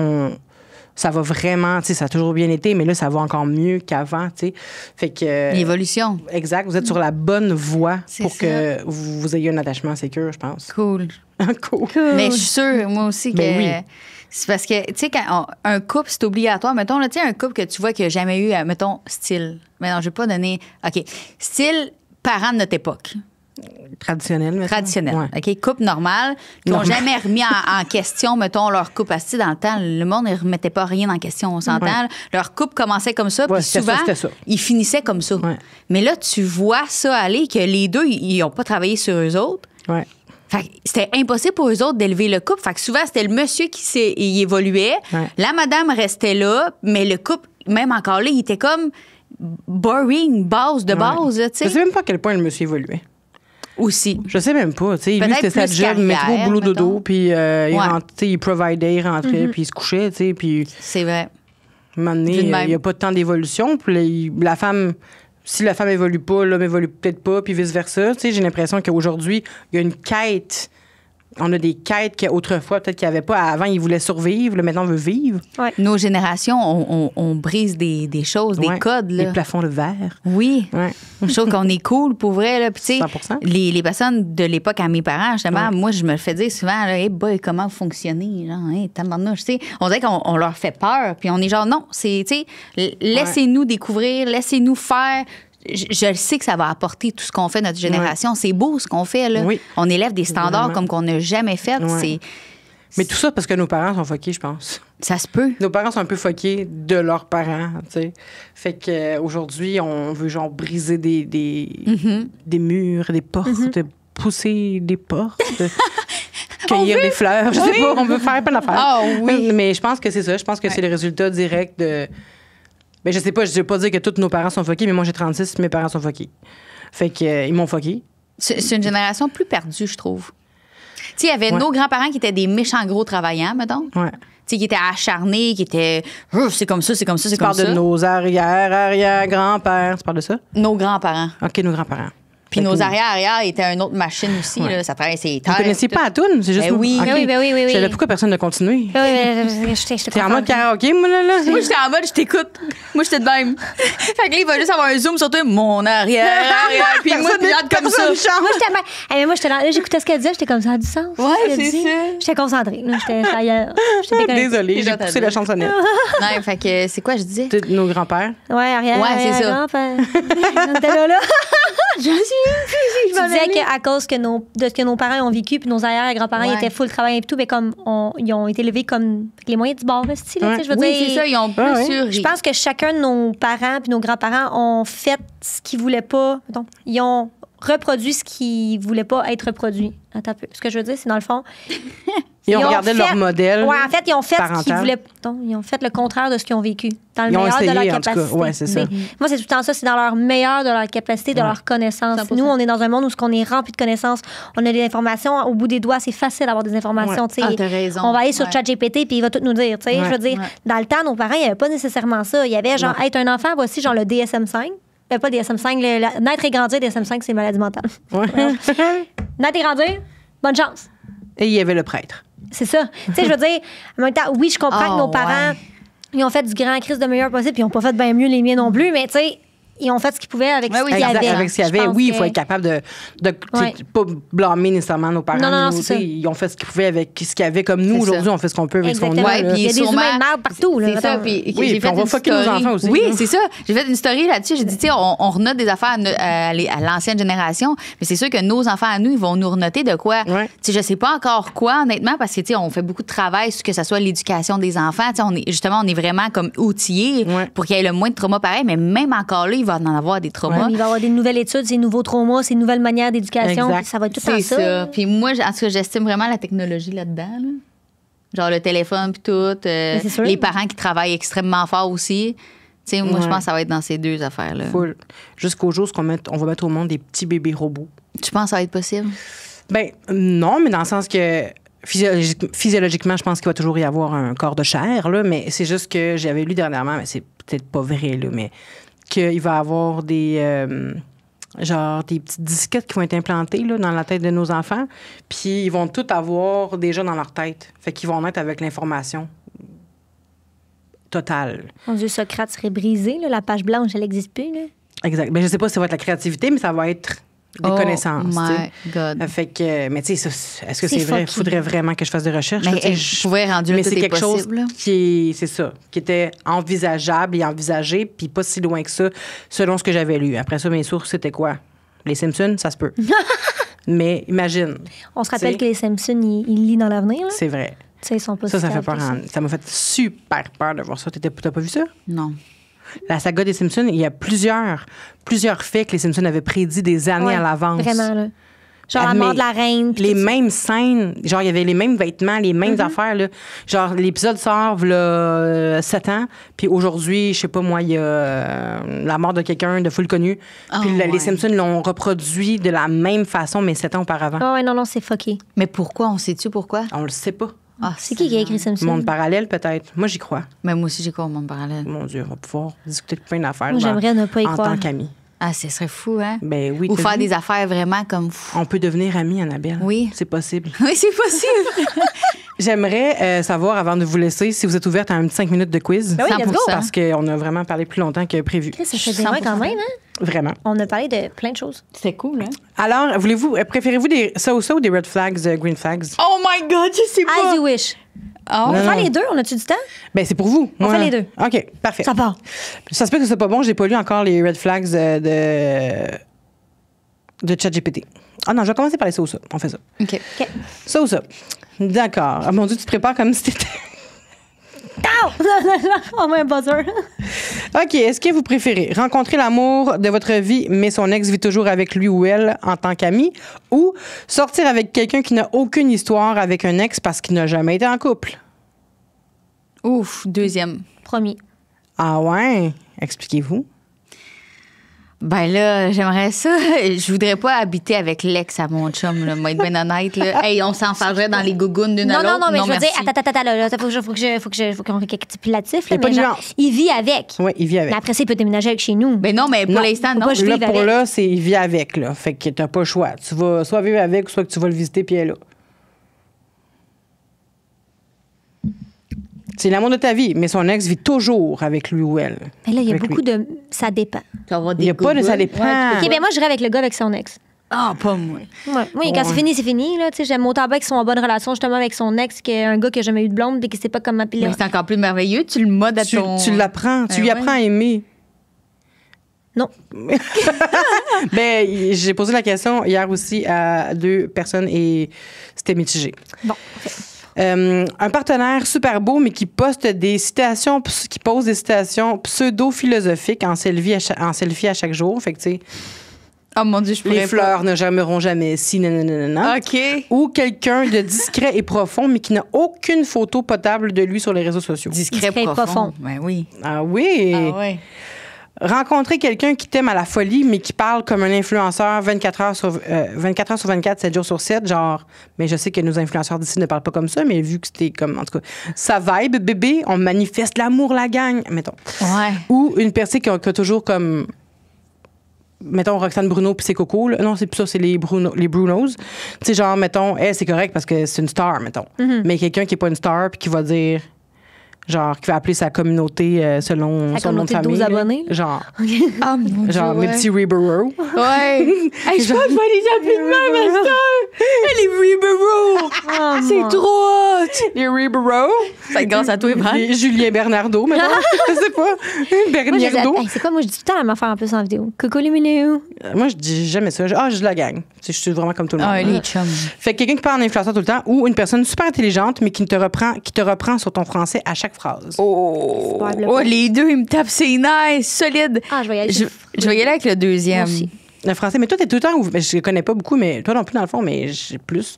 ça va vraiment, tu sais, ça a toujours bien été, mais là, ça va encore mieux qu'avant, tu sais. Fait que... L'évolution. Exact. Vous êtes sur la bonne voie pour ça. que vous ayez un attachement sécure, je pense. Cool. Cool. Mais je suis sûre, moi aussi, que... Ben oui. C'est parce que, tu sais, quand un couple, c'est obligatoire. Mettons, tu sais, un couple que tu vois qui n'a jamais eu, mettons, style. Mais non, je vais pas donner... OK. Style parents de notre époque. Traditionnel, mettons. Traditionnel. Ouais. OK? Couple normal, qui n'ont jamais remis en question, mettons, leur couple. Parce que dans le temps, le monde ne remettait pas rien en question, on s'entend. Ouais. Leur couple commençait comme ça, Ouais, puis c'était souvent, ça, c'était ça. ils finissaient comme ça. Ouais. Mais là, tu vois ça aller, que les deux, ils n'ont pas travaillé sur eux autres. Ouais. Fait que c'était impossible pour eux autres d'élever le couple. Fait que souvent, c'était le monsieur qui il évoluait. Ouais. La madame restait là, mais le couple, même encore là, il était comme boring, base de base, là, tu Je sais sais. même pas à quel point le monsieur évoluait. Aussi. Je sais même pas. Tu sais, lui, Peut-être c'était sa plus job, métro, carrière, boulot, mettons. dodo, puis il Ouais. rentrait, tu sais, il providait, il rentrait, puis il se couchait, tu sais, puis C'est vrai. à un moment donné, Vu de même. il n'y a pas de temps d'évolution. Puis là, la femme, si la femme évolue pas, l'homme évolue peut-être pas, puis vice-versa. Tu sais, j'ai l'impression qu'aujourd'hui, il y a une quête. On a des quêtes qu'autrefois, peut-être qu'il n'y avait pas. Avant, ils voulaient survivre. Là, maintenant, on veut vivre. Nos générations, on brise des choses, Ouais. des codes. Là. Les plafonds de verre. Oui. Ouais. Je trouve qu'on est cool pour vrai. Là. Puis, tu sais, 100%. les personnes de l'époque à mes parents, justement, Ouais. moi, je me le fais dire souvent, là, hey boy, comment vous fonctionnez? Genre, hey, tabarnouche, tu sais. On dirait qu'on leur fait peur. Puis on est genre, non, c'est, tu sais, laissez-nous découvrir, laissez-nous faire. Je le sais que ça va apporter tout ce qu'on fait, notre génération. C'est beau ce qu'on fait. Là. Oui. On élève des standards Vraiment. comme qu'on n'a jamais fait. Ouais. Mais tout ça parce que nos parents sont fuckés, je pense. Ça se peut. Nos parents sont un peu fuckés de leurs parents, tu sais. Fait qu'aujourd'hui, on veut genre briser des murs, des portes, pousser des portes, cueillir des fleurs, je sais pas, on veut faire plein d'affaires. Ah oui. Mais je pense que c'est ça, je pense que c'est le résultat direct de... Mais je sais pas, je vais pas dire que tous nos parents sont fuckés, mais moi j'ai 36, mes parents sont fuckés. Fait qu'ils m'ont fucké. C'est une génération plus perdue, je trouve. Tu sais, il y avait Ouais. nos grands-parents qui étaient des méchants gros travaillants, mettons. Ouais. Tu sais, qui étaient acharnés, qui étaient. C'est comme ça, c'est comme ça, c'est Tu comme parles ça. de nos arrière-grands-pères. Tu parles de ça? Nos grands-parents. OK, nos grands-parents. Puis Fait que nos arrière-arrière étaient une autre machine aussi. Ouais. Là, ça travaillait ses Vous terres. connaissiez tout. pas la toune? C'est juste Ben moi? oui. OK. Ben oui, ben oui, ben oui. Je savais pourquoi personne n'a continué. Oui, oui, je T'es en mode karaoké, moi, là? Moi, j'étais en mode, je t'écoute. Moi, j'étais de même. Fait que là, il va juste avoir un zoom sur toi, mon arrière. Puis moi, je regarde comme ça. Moi, j'étais bien. Mais moi, j'étais là, j'écoutais ce qu'elle disait, j'étais comme ça a du sens. Ouais, ce qu'elle c'est dit. ça. J'étais concentrée. Là, j'étais ailleurs. J'étais bien connectée. Désolée, j'ai poussé la chansonnette. Non, fait que c'est quoi, je disais? Nos grands-pères. Ouais, arrière. Ouais, c'est ça. grand-père. On était là. Tu disais qu'à cause de ce que nos parents ont vécu, puis nos arrière-grands-parents Ouais. ils étaient full travail et tout, mais comme ils ont été élevés comme avec les moyens du bord, là, style, Ouais. tu sais, je veux Oui, dire. c'est ça, ils ont plus Ouais, ouais. surri. Je pense que chacun de nos parents puis nos grands-parents ont fait ce qu'ils voulaient pas. Mettons, ils ont reproduit ce qu'ils voulaient pas être reproduit. Attends un peu. Ce que je veux dire, c'est dans le fond. Ils ont regardé fait- leur modèle. Ouais, en fait, ils ont fait ce qu'ils parental. voulaient. Non, ils ont fait le contraire de ce qu'ils ont vécu. Dans le Ils ont meilleur de essayé, leur en tout cas. capacité. Ouais, c'est ça. Moi, c'est tout le temps ça. C'est dans leur meilleur de leur capacité, de Ouais. leur connaissance. 100%. Nous, on est dans un monde où on est rempli de connaissances. On a des informations au bout des doigts. C'est facile d'avoir des informations. Ouais. tu sais. Ah, t'as raison. On va aller sur Ouais. ChatGPT puis il va tout nous dire. tu sais. Ouais. Je veux dire, Ouais. dans le temps, nos parents, il n'y avait pas nécessairement ça. Il y avait genre, être un enfant, voici genre le DSM-5. Pas DSM-5, naître et grandir, DSM-5, c'est maladie mentale. Ouais. Naître et grandir, bonne chance. Et il y avait le prêtre. C'est ça. Tu sais, je veux dire, en même temps, oui, je comprends Oh, que nos parents, ouais. ils ont fait du grand crise de meilleur possible, puis ils n'ont pas fait bien mieux les miens non plus, mais tu sais, ils ont fait ce qu'ils pouvaient avec Ouais, ce oui, qu'il y exact. avait. Avec ce qu'il y Je avait, pense oui, il que- faut être capable de Ouais. pas blâmer nécessairement nos parents. Non, non, nous, c'est ça. tu sais, ils ont fait ce qu'ils pouvaient avec ce qu'il y avait comme nous. C'est Aujourd'hui, ça. on fait ce qu'on peut avec ce qu'on Exactement. a. Ouais, là. puis Il y a des sûrement- humains de marde partout, là, C'est ça. mettons. Puis Oui, j'ai puis fait on va une fucker nos story. enfants aussi. Oui, c'est ça. J'ai fait une story là-dessus. J'ai dit, tu sais, on renote des affaires à l'ancienne génération, mais c'est sûr que nos enfants à nous, ils vont nous renoter de quoi. Ouais. Tu sais, je sais pas encore quoi, honnêtement, parce que, tu sais, on fait beaucoup de travail sur que ce soit l'éducation des enfants. Tu sais, on est vraiment comme outillés Ouais. pour qu'il y ait le moins de traumas pareil, mais même encore là, il va en avoir des traumas. Il va y avoir des nouvelles études, ces nouveaux traumas, ces nouvelles manières d'éducation. Exact. puis Ça va être tout le temps C'est ça. ça. Puis moi, en tout cas, j'estime vraiment la technologie là-dedans. là. Genre le téléphone puis tout. c'est sûr. Les parents qui travaillent extrêmement fort aussi. Tu sais, moi, je Ouais. pense que ça va être dans ces deux affaires-là. Full. Jusqu'au jour où on va mettre au monde des petits bébés robots. Tu penses que ça va être possible? Ben non, mais dans le sens que physiologiquement, je pense qu'il va toujours y avoir un corps de chair, là, mais c'est juste que j'avais lu dernièrement, mais c'est peut-être pas vrai, là, mais qu'il va y avoir des genre des petites disquettes qui vont être implantées là, dans la tête de nos enfants, puis ils vont tout avoir déjà dans leur tête. Fait qu'ils vont naître avec l'information totale. Mon Dieu, Socrate serait brisé, là, la page blanche, elle n'existe plus. Là. Exact. Ben, je sais pas si ça va être la créativité, mais ça va être des connaissances. Oh tu my sais. God. Fait que, mais tu sais, est-ce que C'est c'est vrai? Il fucké. faudrait vraiment que je fasse des recherches. Mais là, tu sais, je pouvais rendu là, mais tout c'est est quelque chose possible, là. qui est, c'est ça, qui était envisageable et envisagé, puis pas si loin que ça, selon ce que j'avais lu. Après ça, mes sources, c'était quoi? Les Simpsons, ça se peut. Mais imagine. On se rappelle T'sais. que les Simpsons, ils lisent dans l'avenir. Là. C'est vrai. Tu sais, ils sont pas Ça si fait calmes peur. que ça. Ça m'a fait super peur de voir ça. T'as pas vu ça? Non. La saga des Simpsons, il y a plusieurs faits que les Simpsons avaient prédits des années Ouais, à l'avance. Vraiment, là. Genre la Mais mort de la reine. puis Les tout ça. mêmes scènes, genre il y avait les mêmes vêtements, les mêmes affaires. Là. Genre l'épisode sort là, 7 ans, puis aujourd'hui, je sais pas moi, il y a la mort de quelqu'un de full connu. Puis ouais. les Simpsons l'ont reproduit de la même façon, mais 7 ans auparavant. Ah ouais, non, c'est fucké. Mais pourquoi? On sait-tu pourquoi? On le sait pas. Ah, C'est qui a écrit Simpson? Monde parallèle, peut-être. Moi, j'y crois. Mais moi aussi, j'ai quoi au monde parallèle? Mon Dieu, on va pouvoir discuter de plein d'affaires. Moi, j'aimerais ne pas y en croire. tant qu'amis. Ah, ce serait fou, hein? Ben oui. Ou t'as faire vu? des affaires vraiment comme... On peut devenir amis, Annabelle. Oui. C'est possible. Oui, c'est possible. J'aimerais savoir, avant de vous laisser, si vous êtes ouverte à un petit 5 minutes de quiz. Ben oui, let's go. 100%. Parce qu'on a vraiment parlé plus longtemps que prévu. Ça fait des mois quand même, hein? Vraiment. On a parlé de plein de choses. C'est cool, hein? Alors, préférez-vous des ça ou des red flags, green flags? Oh my God, je sais As you wish. Oh. On va Non, faire non. les deux? On a-tu du temps? Ben, c'est pour vous. On Moi. fait les deux. OK, parfait. Ça part. Ça se peut que c'est pas bon. J'ai pas lu encore les red flags de ChatGPT. Ah non, je vais commencer par les ça ou ça. On fait ça. OK. OK. Ça ou ça. D'accord. Ah mon Dieu, tu te prépares comme si t'étais... On met un buzzer. OK. Est-ce que vous préférez rencontrer l'amour de votre vie, mais son ex vit toujours avec lui ou elle en tant qu'ami, ou sortir avec quelqu'un qui n'a aucune histoire avec un ex parce qu'il n'a jamais été en couple? Ouf, deuxième. Premier. Ah ouais? Expliquez-vous. Ben là, j'aimerais ça. Je voudrais pas habiter avec l'ex à mon chum, là. Moi, être bien honnête, là. Hey, on s'enfargerait dans les gougounes d'une à Non, l'autre. non, mais je veux dire, merci. attends, là, faut qu'on récapitulatif. Y a Là, pas mais de genre, nuance. il vit avec. Oui, il vit avec. Mais après ça, il peut déménager avec chez nous. Ben non, mais pour Non. l'instant, Faut non. pas je Là, vive pour avec. là, c'est il vit avec, là. Fait que t'as pas le choix. Tu vas soit vivre avec, soit que tu vas le visiter, puis elle est là. C'est l'amour de ta vie, mais son ex vit toujours avec lui ou elle. Mais là, il y a Avec beaucoup lui. de. Ça dépend. Tu vas avoir Il y a des pas de ça gougounes. dépend. Ouais, OK, ben moi, j'irais avec le gars avec son ex. Ah, pas moi. Ouais. Oui, quand c'est fini, c'est fini. Là, tu sais, j'aime autant bien qu'ils sont en bonne relation justement avec son ex qu'un gars qui n'a jamais eu de blonde et qui ne sait pas comment appeler. Mais c'est encore plus merveilleux. Tu le modes à Tu, ton... tu l'apprends, tu Ben lui ouais. apprends à aimer. Non. Ben, j'ai posé la question hier aussi à 2 personnes et c'était mitigé. Bon. Un partenaire super beau, mais qui poste des citations, qui pose des citations pseudo-philosophiques en selfie à chaque jour. Fait que, tu sais, Oh mon Dieu, je pourrais les fleurs ne germeront jamais si, nanana. OK. Ou quelqu'un de discret et profond, mais qui n'a aucune photo potable de lui sur les réseaux sociaux. Discret Discret profond. profond. Ben oui. Ah oui! Ah ouais. Rencontrer quelqu'un qui t'aime à la folie, mais qui parle comme un influenceur 24 heures sur 24, 7 jours sur 7, genre, mais je sais que nos influenceurs d'ici ne parlent pas comme ça, mais vu que c'était comme, en tout cas, ça vibe, bébé, on manifeste l'amour, la gang, mettons. Ouais. Ou une personne qui a toujours comme, mettons, Roxane Bruno puis c'est Coco, là. Non, c'est plus ça, c'est les Brunos. Tu sais, genre, mettons, c'est correct parce que c'est une star, mettons. Mais quelqu'un qui n'est pas une star puis qui va dire... Genre, qui va appeler sa communauté selon Sa son nom de communauté de 12 famille. là. abonnés, là. Genre, Ah mon Dieu, genre mes ouais. petits Rebero. Ouais. Hey, je pense que je vais les appeler de même, ma sœur. Les Rebero. Oh, C'est mon- trop hot. Les Rebero. C'est grâce à toi, Evan. Les Julien Bernardo, maintenant. Je sais pas. Moi, je les Bernardo. Hey, c'est quoi, moi, je dis tout le temps la même affaire en plus en vidéo. Coucou les minous. Moi, je dis jamais ça. Je dis la gang. Je suis vraiment comme tout le monde. Ah, les chums. Fait que quelqu'un qui parle en influenceur tout le temps ou une personne super intelligente, mais qui te reprend sur ton français à chaque phrase. Oh, les deux, ils me tapent ses nerfs, solide. Ah, je vais y aller. Je vais y aller avec le deuxième. Moi aussi. Le français, mais toi, t'es tout le temps ouvert. Je connais pas beaucoup, mais toi non plus, dans le fond, mais j'ai plus.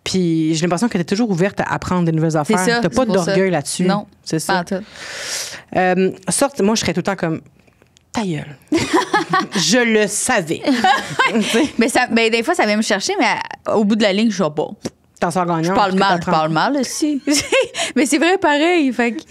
Puis j'ai l'impression que t'es toujours ouverte à apprendre des nouvelles affaires. ça, T'as c'est pas pour d'orgueil ça. là-dessus. Non, c'est pas ça. en tout. Moi, je serais tout le temps comme ta gueule. Je le savais. Tu sais, Mais ben, des fois, ça vient me chercher, mais au bout de la ligne, je sais pas. T'en sors gagnant. Je parle mal, aussi. Mais c'est vrai pareil. Fait que, tu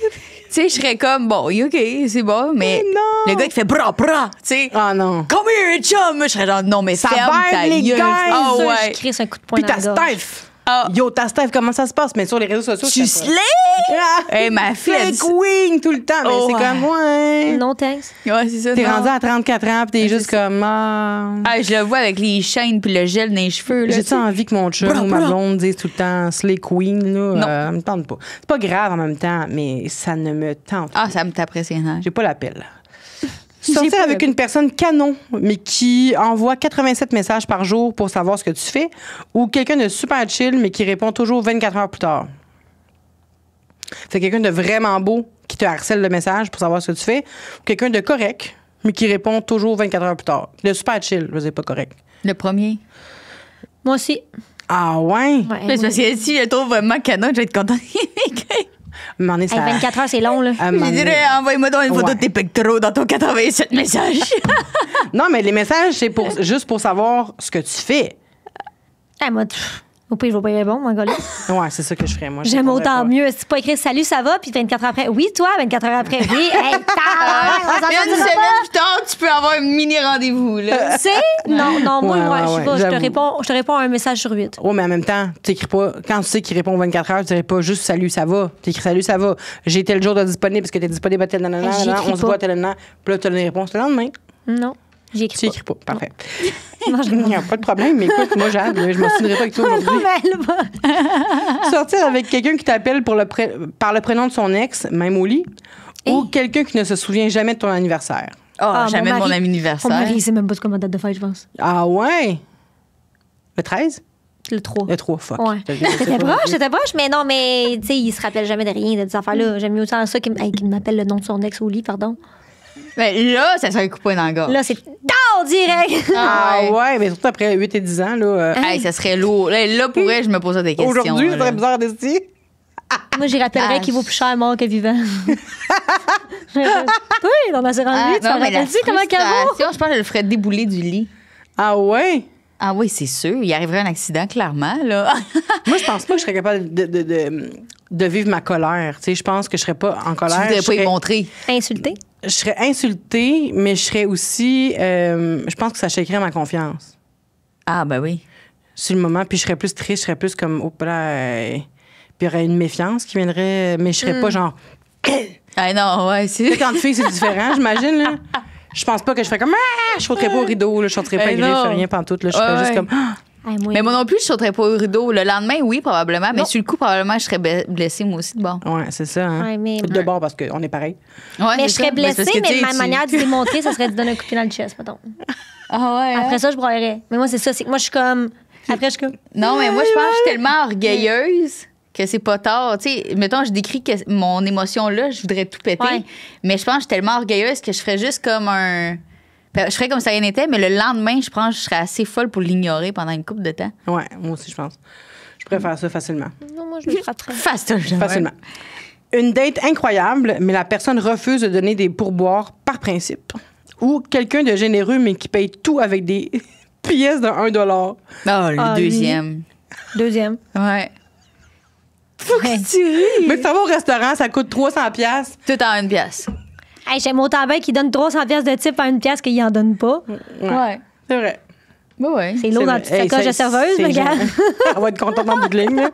sais, je serais comme, bon, OK, c'est bon, mais Mais non. le gars qui fait bra, tu sais, Ah non. come here, chum, je serais genre, non, mais Ça ferme va, ta les gueule. guys. Ah Ça, ouais. Je crisse un coup de poing Puis dans ta la gorge. Steph. Ah. Yo, ta Steph, comment ça se passe? Mais sur les réseaux sociaux, Tu je sais pas. slay! Ah, Hey, ma fille, elle dit Slay queen tout le temps. Mais Oh, c'est ouais. comme, ouais. Non, thanks. Ouais, c'est ça. T'es non. rendu à 34 ans, puis t'es juste c'est ça. comme, ah. Ah, je le vois avec les chaînes puis le gel dans les cheveux. Là, J'ai-tu envie que mon chum Bra, ou ma bra. blonde dise tout le temps Slay Queen, là? Non. Ça me tente pas. C'est pas grave en même temps, mais ça ne me tente pas. Ah, ça me taperait ses nerfs. J'ai pas l'appel. Sortir avec une personne canon, mais qui envoie 87 messages par jour pour savoir ce que tu fais, ou quelqu'un de super chill, mais qui répond toujours 24 heures plus tard. C'est quelqu'un de vraiment beau qui te harcèle de messages pour savoir ce que tu fais, ou quelqu'un de correct, mais qui répond toujours 24 heures plus tard. De super chill, je sais pas correct. Le premier. Moi aussi. Ah ouais? Ouais, Mais c'est parce que si je le trouve vraiment canon, je vais être contente. Mais on est ça. 24 heures, c'est long, là. Je dirais, envoie-moi donc une photo Ouais. de tes pectoraux dans ton 87 messages. Non, mais les messages, c'est juste pour savoir ce que tu fais. Moi, au pire, je vais pas y répondre, mon gars là. Ouais, c'est ça que je ferais, moi. J'aime autant mieux. C'est pas écrit salut, ça va, puis 24 heures après. Oui, toi, 24 heures après. Oui, hey, Une semaine plus tard, tu peux avoir un mini rendez-vous, là. Tu sais? Non, moi, Ouais, je te j'avoue. réponds à un message sur 8. Oh, mais en même temps, tu écris pas. Quand tu sais qu'il répond 24 heures, tu dirais pas juste salut, ça va. Tu écris salut, ça va. J'ai tel jour de disponible parce que tu es disponible à tel nanana, J'écris on se pas. voit à tel nanana. Puis là, tu as les réponses le lendemain. Non, j'y Tu écris écris pas. Parfait. Non, je Il n'y a pas de problème, mais écoute, moi, Jade, je m'en souviendrai pas avec toi aujourd'hui. Sortir avec quelqu'un qui t'appelle par le prénom de son ex, même au lit, ou quelqu'un qui ne se souvient jamais de ton anniversaire. Oh, jamais de mon Mon anniversaire. mari, c'est même pas comment date de fête, je pense. Ah ouais? Le 13? Le 3. Le 3, fuck. Ouais. C'était proche, mais non, mais tu sais, il se rappelle jamais de rien de ces affaires-là. J'aime mieux autant ça qu'il m'appelle le nom de son ex au lit, pardon. Mais là, ça serait coupé dans le gars. Là, c'est tard direct. Ah ouais, mais surtout après 8 et 10 ans, là. Hey, ça serait lourd. Là, pour vrai, je me posais des questions. Aujourd'hui, ça là. serait bizarre d'esti. Moi, j'y rappellerais Ah, qu'il vaut plus cher mort que vivant. Oui, dans ma série Ah, tu te non, mais la rappelles-tu comment qu'elle vaut? frustration, je pense que je le ferais débouler du lit. Ah ouais? Ah oui, c'est sûr. Il arriverait un accident, clairement, là. Moi, je pense pas que je serais capable de vivre ma colère. Tu sais, je pense que je serais pas en Tu colère. voudrais Je pas y serais- montrer. Insulté. Je serais insultée, mais je serais aussi... je pense que ça shakerait ma confiance Ah, ben oui. sur le moment. Puis je serais plus triste, je serais plus comme... Oh, là, puis il y aurait une méfiance qui viendrait... Mais je serais pas genre... Ah non, ouais, Tu sais, c'est... quand tu fais, c'est différent, j'imagine, là. Je pense pas que je ferais comme... Ah! Je sauterais pas au rideau, là. Je sauterais pas Eh griffe, non. rien pantoute. Là. Je serais Ouais, juste ouais. comme... Ah! Mais moi non plus, je sauterais pas au rideau. Le lendemain, oui, probablement. Mais sur le coup, probablement, je serais blessée, moi aussi, de bon. Ouais, c'est ça. Hein? Ouais, mais- De bord, parce qu'on est pareil. Ouais, Mais c'est je serais ça. blessée, c'est parce que, mais tu sais, ma tu- manière de démontrer, ça serait de donner un coup de pied dans le chest, mettons. Ah ouais. Après ça, je broyerais. Mais moi, c'est ça. C'est que moi, je suis comme. Après, je suis comme. Non, mais moi, je pense que je suis tellement orgueilleuse que c'est pas tard. Tu sais, mettons, je décris que mon émotion là, je voudrais tout péter. Ouais. Mais je pense que je suis tellement orgueilleuse que je ferais juste comme un. Je ferais comme si rien n'était, mais le lendemain, je pense que je serais assez folle pour l'ignorer pendant une couple de temps. Ouais, moi aussi, je pense. Je préfère ça facilement. Non, moi, je le frapperais. Facilement. Une date incroyable, mais la personne refuse de donner des pourboires par principe. Ou quelqu'un de généreux, mais qui paye tout avec des pièces de 1 $. Oh, le Ah, deuxième. Deuxième. Ouais. Ouais. Mais ça va au restaurant, ça coûte 300$. Tout en une pièce. Hey, j'aime autant bien qu'il donne 300 pièces de type à une pièce qu'il en donne pas. Ouais. C'est vrai. Ouais, ouais. C'est lourd dans toute sa coche de serveuse, mais regarde. On va être contente en bout de ligne. Là.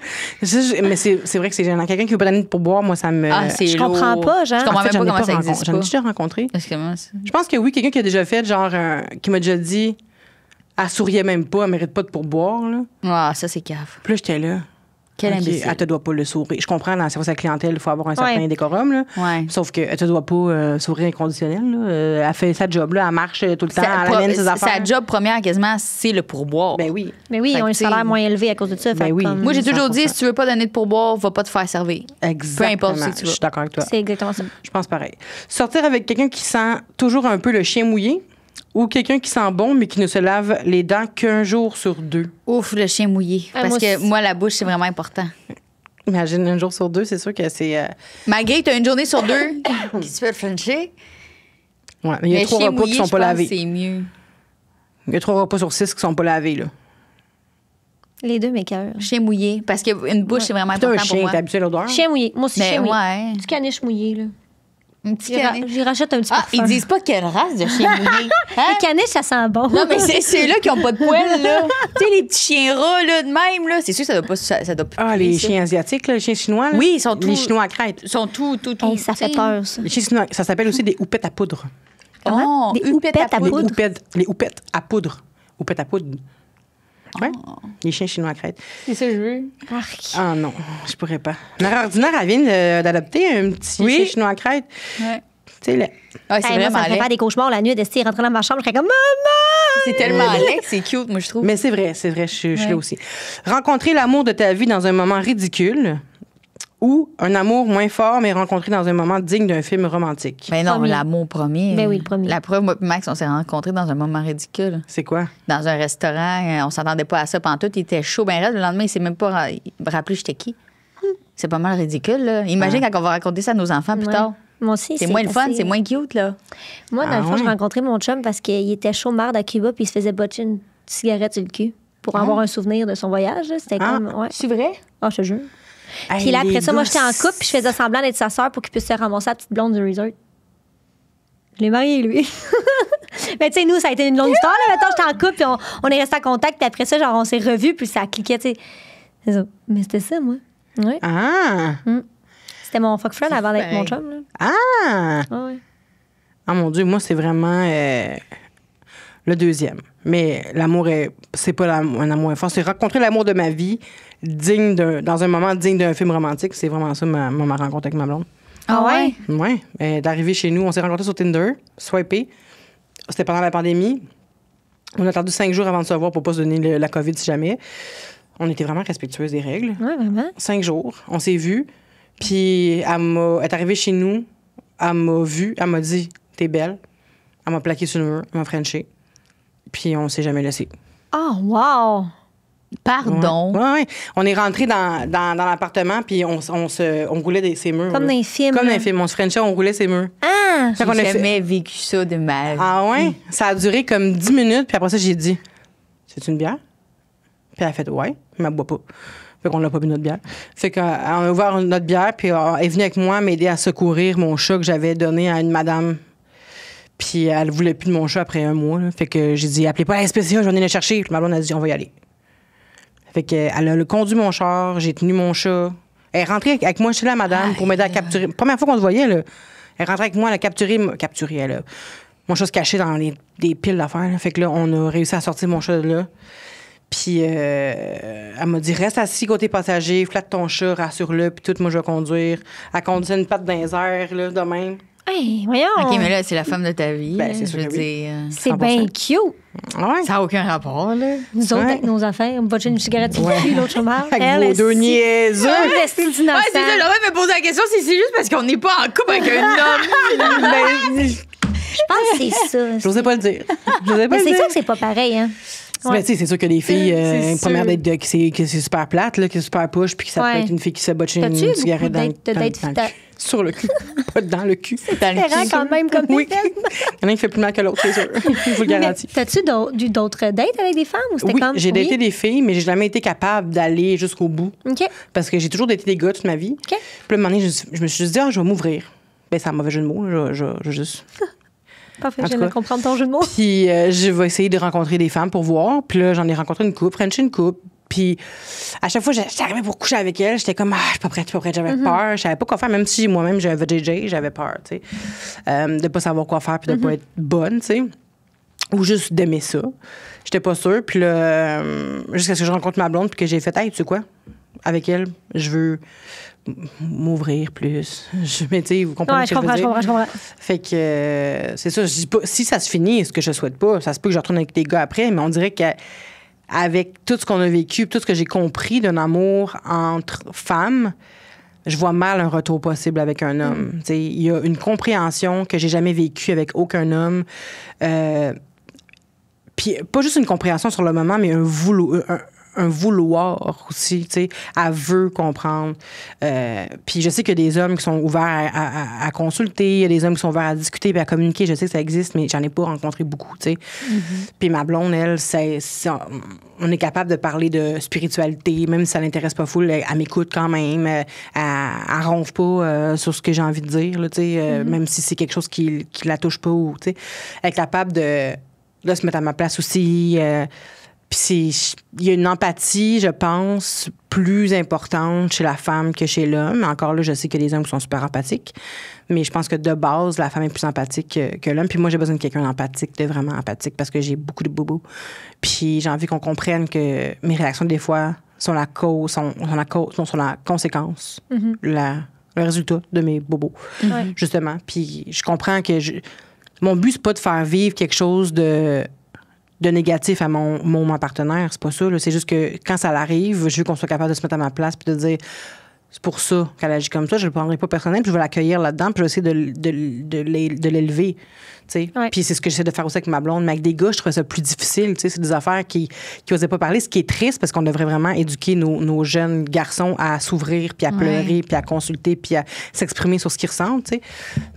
Mais c'est vrai que c'est gênant. Quelqu'un qui veut pas donner de pourboire, moi, ça me... Ah, c'est Je comprends lourd. pas, genre. Je comprends En fait, même j'en pas ai comment ça rencontré. existe J'en ai pas. déjà rencontré. Excuse-moi. ça. Je pense que oui, quelqu'un qui a déjà fait, genre, qui m'a déjà dit, elle souriait même pas, elle mérite pas de pourboire, là. Ah, ça, c'est cave. Puis là, j'étais là. Quel OK, imbécile. elle te doit pas le sourire. Je comprends, dans le service à la clientèle, il faut avoir un certain Ouais. décorum, là. Ouais. Sauf qu'elle te doit pas sourire inconditionnel, là. Elle fait sa job, là. Elle marche tout le temps, elle amène ses affaires. Sa job première, quasiment, c'est le pourboire. Ben oui. Mais oui, Fait ils ont que, un tu sais, salaire moins élevé à cause de ça. Ben fait oui. comme- Moi, j'ai toujours 100%. dit, si tu veux pas donner de pourboire, va pas te faire servir. Exactement. Peu importe où tu Je vas. suis d'accord avec toi. C'est exactement ça. Je pense pareil. Sortir avec quelqu'un qui sent toujours un peu le chien mouillé ou quelqu'un qui sent bon, mais qui ne se lave les dents qu'un jour sur 2. Ouf, le chien mouillé. Ah, Parce moi que aussi. moi, la bouche, c'est vraiment important. Imagine, un jour sur 2, c'est sûr que c'est... Malgré que tu as une journée sur 2 qui se fait frencher, Ouais, mais il y a mais 3 chien repas mouillé, qui sont je pas pense lavés. que c'est mieux. Il y a 3 repas sur 6 qui sont pas lavés, là. Les deux m'écœurent. Chien mouillé. Parce qu'une bouche, c'est vraiment T'as un important pour chien, moi. t'es habitué à l'odeur? Chien mouillé. Moi aussi, Mais chien mouillé. ouais. Du caniche mouillé, là. Un petit caniche. J'y rachète un petit Ah, parfum. ils disent pas quelle race de chien mouillé. Hein? Les caniches, ça sent bon. Non, mais c'est ceux-là qui ont pas de poils, là. Tu sais, les petits chiens ras, là, de même, là. C'est sûr que ça doit pas. Ça doit plus Ah, puer, les ça. chiens asiatiques, là, les chiens chinois, là? Oui, ils sont Les tous- chinois à crête. Ils sont tout. Hey, ça fait peur, ça. Les chiens chinois, ça s'appelle aussi des houpettes à poudre. Oh, Des houppette houpettes à Les poudre. houpettes à poudre. Houpettes à poudre. Ouais. Les chiens chinois à crête. C'est ça que je veux. Arc. Ah non, je pourrais pas. Mère Ordinaire, elle vient d'adopter un petit Oui. chien chinois à crête. Ouais. C'est laid. Ah, c'est Moi, ça vraiment me fait laid. faire des cauchemars la nuit, d'essayer de rentrer dans ma chambre. Je serais comme, maman! C'est tellement laid que c'est cute, moi, je trouve. Mais c'est vrai, je suis là aussi. Rencontrer l'amour de ta vie dans un moment ridicule ou un amour moins fort, mais rencontré dans un moment digne d'un film romantique. Mais non, Premier. l'amour premier. Ben oui, le premier. La preuve, moi et Max, on s'est rencontrés dans un moment ridicule. C'est quoi? Dans un restaurant, on s'attendait pas à ça pantoute. Il était chaud, ben raide. Le lendemain, il s'est même pas rappelé j'étais qui. C'est pas mal ridicule, là. Imagine quand on va raconter ça à nos enfants plus Ouais. tard. Moi aussi, C'est moins le fun, assez- c'est moins cute, là. Moi, dans le fond, ouais. j'ai rencontré mon chum parce qu'il était chaud marde à Cuba puis il se faisait botcher une cigarette sur le cul pour avoir un souvenir de son voyage. là. C'était Ah. comme. Ouais. C'est vrai? Ah, je te jure. Hey, Puis là, après les ça, moi, j'étais en gosses. couple puis je faisais semblant d'être sa sœur pour qu'il puisse se ramasser la petite blonde du resort. Je l'ai marié, lui. Mais tu sais, nous, ça a été une longue histoire. Là. Mettons, j'étais en couple puis on est resté en contact puis après ça, genre, on s'est revus puis ça cliquait, tu sais. C'est ça. Mais c'était ça, moi. Ouais. Ah! C'était mon fuck friend avant d'être mon pareil. chum. Là. Ah! Ah ouais. Ah mon Dieu, moi, c'est vraiment le deuxième. Mais l'amour, c'est pas un amour fort. C'est rencontrer l'amour de ma vie dans un moment digne d'un film romantique. C'est vraiment ça, ma rencontre avec ma blonde. Ah ouais? Oui. D'arriver chez nous, on s'est rencontrés sur Tinder, swipé. C'était pendant la pandémie. On a attendu 5 jours avant de se voir pour pas se donner la COVID si jamais. On était vraiment respectueuses des règles. Ouais, vraiment. 5 jours, on s'est vus. Puis elle est arrivée chez nous, elle m'a vue, elle m'a dit « T'es belle ». Elle m'a plaqué sur le mur, elle m'a frenché. Puis on s'est jamais laissé. Oh, wow! Pardon. Ouais. On est rentrés dans l'appartement, puis on roulait ses murs. Comme là. dans les films. Comme dans là. les films. On se frenchait, on roulait ses murs. Ah! Fait qu'on a J'ai fait- jamais vécu ça de ma vie. Ah ouais? Ça a duré comme 10 minutes, puis après ça, j'ai dit « C'est une bière? » Puis elle a fait « Ouais, mais elle boit pas. » Fait qu'on l'a pas bu notre bière. Fait qu'on a ouvert notre bière, puis elle est venue avec moi m'aider à secourir mon chat que j'avais donné à une madame. Puis elle voulait plus de mon chat après un mois. Là. Fait que j'ai dit, appelez pas la SPCA, je vais venir le chercher. Puis ma blonde a dit, on va y aller. Fait qu'elle a conduit mon char, j'ai tenu mon chat. Elle est rentrée avec moi chez la madame pour m'aider à capturer. Première fois qu'on se voyait, là, elle est rentrée avec moi, elle a capturé, elle a... Mon chat se cachait dans des piles d'affaires. Là. Fait que là, on a réussi à sortir mon chat de là. Puis elle m'a dit, reste assis côté passager, flatte ton chat, rassure-le, puis tout, moi, je vais conduire. Elle conduisait une patte dans les airs, là, de même. Hey, voyons! OK, mais là, c'est la femme de ta vie. Ben, là, c'est sûr je veux que oui. dire. C'est 100%. bien cute. Ah ouais. Ça n'a aucun rapport, là. Nous autres, Ouais. avec nos affaires, on va une cigarette sur le cul, l'autre chômeur. Avec vos deux niaiseux. C'est innocent. Ouais, c'est ça. Laurent me pose la question si c'est juste parce qu'on n'est pas en couple avec un homme. Ben, Je pense que c'est ça. j'osais pas le dire. J'osais pas Mais le c'est dire. sûr que c'est pas pareil, hein? Mais tu sais, c'est sûr que les filles, C'est une première sûr. date que c'est super plate, là, que c'est super push, puis que ça Ouais. peut être une fille qui se botche T'as-tu eu une beaucoup cigarette de dates- de dates dans le ta- cul. Sur le cul. Pas dans le cul. Dans le Différent cul. quand même comme Oui. des films. Il y en a un qui fait plus mal que l'autre, c'est sûr. Je vous le Mais garantis. T'as-tu d'autres dates avec des femmes ou c'était Oui, comme. j'ai daté des filles, mais j'ai jamais été capable d'aller jusqu'au bout. OK. Parce que j'ai toujours daté des gars toute ma vie. OK. Puis là, un moment donné, je me suis juste dit, je vais m'ouvrir. Ben, c'est un mauvais jeu de mots. Je vais juste. Parfait, En je tout viens de cas. comprendre ton jeu de mots. Puis je vais essayer de rencontrer des femmes pour voir. Puis là, j'en ai rencontré une couple, French une couple. Puis à chaque fois, j'arrivais pour coucher avec elle. J'étais comme, je suis pas prête. J'avais peur. Je savais pas quoi faire, même si moi-même, j'avais VJJ, j'avais peur, tu sais. De pas savoir quoi faire puis de pas être bonne, tu sais. Ou juste d'aimer ça. J'étais pas sûre. Puis là, jusqu'à ce que je rencontre ma blonde puis que j'ai fait, hey, tu sais quoi? Avec elle, je veux m'ouvrir plus. Mais tu sais, vous comprenez Ouais, ce je que je veux comprends, je dire? comprends, je comprends. Fait que c'est ça. Je dis pas, si ça se finit, ce que je souhaite pas, ça se peut que je retourne avec des gars après, mais on dirait qu'avec tout ce qu'on a vécu, tout ce que j'ai compris d'un amour entre femmes, je vois mal un retour possible avec un homme. Tu sais, il y a une compréhension que j'ai jamais vécue avec aucun homme. Puis pas juste une compréhension sur le moment, mais un vouloir aussi, tu sais, elle veut comprendre. Puis je sais qu'il y a des hommes qui sont ouverts à consulter, il y a des hommes qui sont ouverts à discuter et à communiquer. Je sais que ça existe, mais j'en ai pas rencontré beaucoup, tu sais. Puis ma blonde, elle, on est capable de parler de spiritualité, même si ça l'intéresse pas full, elle m'écoute quand même. Elle ronfle pas sur ce que j'ai envie de dire, là, tu sais, même si c'est quelque chose qui la touche pas, ou, tu sais. Elle est capable de se mettre à ma place aussi. Puis il y a une empathie, je pense, plus importante chez la femme que chez l'homme. Encore là, je sais qu'il y a des hommes qui sont super empathiques, mais je pense que de base, la femme est plus empathique que l'homme. Puis moi, j'ai besoin de quelqu'un d'empathique, de vraiment empathique, parce que j'ai beaucoup de bobos. Puis j'ai envie qu'on comprenne que mes réactions, des fois, sont la conséquence, le résultat de mes bobos, justement. Puis je comprends que mon but, c'est pas de faire vivre quelque chose de négatif à mon partenaire. C'est pas ça. Là. C'est juste que quand ça l'arrive, je veux qu'on soit capable de se mettre à ma place puis de dire c'est pour ça qu'elle agit comme ça. Je le prendrai pas personnel puis je vais l'accueillir là-dedans puis je vais essayer de l'élever. Puis c'est ce que j'essaie de faire aussi avec ma blonde. Mais avec des gars, je trouvais ça plus difficile. C'est des affaires qui n'osaient pas parler, ce qui est triste parce qu'on devrait vraiment éduquer nos jeunes garçons à s'ouvrir puis à pleurer puis à consulter puis à s'exprimer sur ce qu'ils ressentent. T'sais.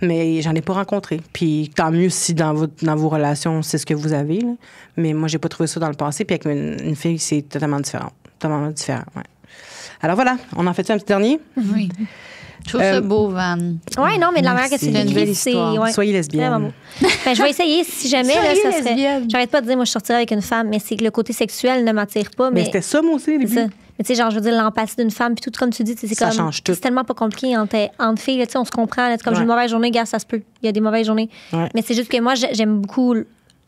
Mais j'en ai pas rencontré. Puis tant mieux si dans vos relations, c'est ce que vous avez. Là. Mais moi, j'ai pas trouvé ça dans le passé. Puis avec une fille, c'est totalement différent. Totalement différent, ouais. Alors voilà, on en fait un petit dernier? Oui. Je trouve ça beau, Van. Oui, non, mais de la manière que c'est une belle histoire. Ouais. Soyez lesbienne. Ben, je vais essayer si jamais. Là, ça serait. J'arrête pas de dire, moi, je sortirais avec une femme, mais c'est que le côté sexuel ne m'attire pas. Mais c'était ça, moi aussi, au début. Mais tu sais, genre, je veux dire, l'empathie d'une femme, puis tout comme tu dis, c'est ça comme. Change tout. C'est tellement pas compliqué entre filles, là, on se comprend. Là, comme j'ai une mauvaise journée, gars, ça se peut. Il y a des mauvaises journées. Ouais. Mais c'est juste que moi, j'aime beaucoup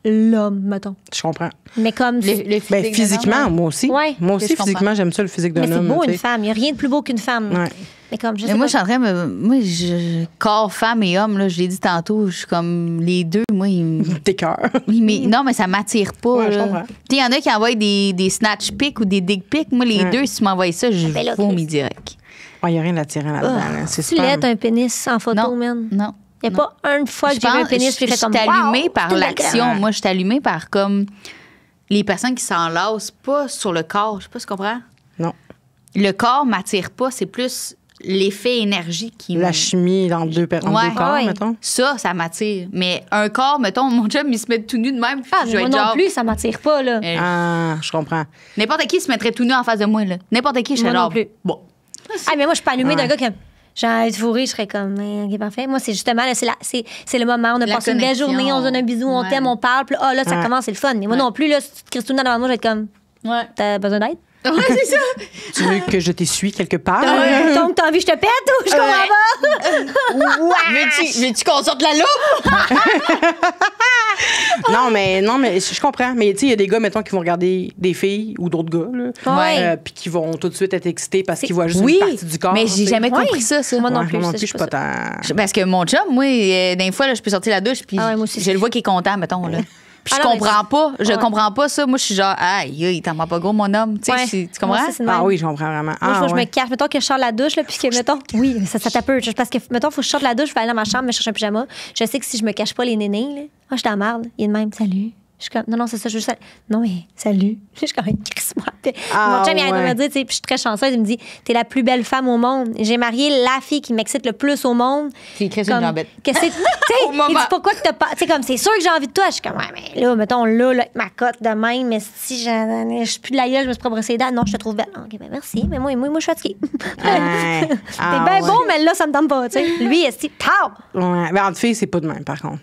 l'homme, mettons. Je comprends. Mais comme. Physiquement, moi aussi. Ouais. Moi aussi, physiquement, j'aime ça, le physique d'un homme. Mais c'est beau, une femme. Il n'y a rien de plus beau qu'une femme. Ouais. Mais comme, je sais moi, pas. je suis en train de corps, femme et homme, là, je l'ai dit tantôt, je suis comme les deux, moi, Tes cœurs. Non, mais ça m'attire pas. Ouais, je comprends. Il y en a qui envoient des snatch pics ou des dick pics. Moi, les deux, si tu m'envoies ça, je vomis direct. Il n'y a rien d'attirant là-dedans. C'est tu l'aides un pénis en photo, man? Non. Il n'y a pas une fois que j'ai vu un pénis, je suis allumée par l'action. Moi, je suis allumée par comme les personnes qui s'enlacent pas sur le corps. Je sais pas si tu comprends. Non. Le corps m'attire pas, c'est plus l'effet énergie qui la chimie dans deux corps, mettons. Ça m'attire. Mais un corps, mettons, mon chum, il se met tout nu de même. Moi non plus, ça m'attire pas, là. Je comprends. N'importe qui se mettrait tout nu en face de moi, là. N'importe qui, je serais là. Non plus. Bon. Mais moi, je suis pas allumée d'un gars qui j'ai envie de fourrer, je serais comme, OK, parfait. Moi, c'est justement, là, c'est le moment, on a passé une belle journée, on se donne un bisou, on t'aime, on parle, puis là, ça commence, c'est le fun. Mais moi non plus, là, si tu te crisses tout le temps devant moi, je vais être comme, t'as besoin d'aide? Ouais, c'est ça. Tu veux que je t'essuie quelque part? Donc, t'as envie que je te pète ou je comprends pas? Veux-tu qu'on sorte la loupe? non, mais je comprends. Mais tu sais, il y a des gars, mettons, qui vont regarder des filles ou d'autres gars, puis qui vont tout de suite être excités parce qu'ils voient juste une partie du corps. Mais j'ai jamais compris ça. Moi non plus. Moi non plus, je suis pas tant. Parce que mon chum, moi, des fois, là, je peux sortir la douche, puis je le vois qui est content, mettons, là. Puis je comprends pas ça. Moi, je suis genre, il t'en va pas gros, mon homme. Tu comprends? Oui, je comprends vraiment. Moi, je me cache. Mettons que je sors de la douche, là, puis que, mettons, oui, ça tape. Parce que, mettons, il faut que je sorte de la douche, je vais aller dans ma chambre, me chercher un pyjama. Je sais que si je me cache pas les nénés, là, je suis dans la merde. Il est de même, salut. Je suis comme, non, c'est ça, je veux juste. Non, mais salut. Je suis comme, crisse-moi. Mon chum, il arrête de me dire, puis je suis très chanceuse, il me dit, t'es la plus belle femme au monde. J'ai marié la fille qui m'excite le plus au monde. Puis il crée une jambette. Il dit, pourquoi que t'as pas. Tu sais, comme, c'est sûr que j'ai envie de toi. Je suis comme, mais là, mettons, là, avec ma cote de même, mais si je suis plus de la gueule, je me suis pas brossé les dents. Non, je te trouve belle. OK, ben merci, mais moi, je suis fatiguée. T'es bien bon, mais là, ça me tente pas, tu sais. Lui, est-ce que. Ouais, mais entre filles, c'est pas de même, par contre.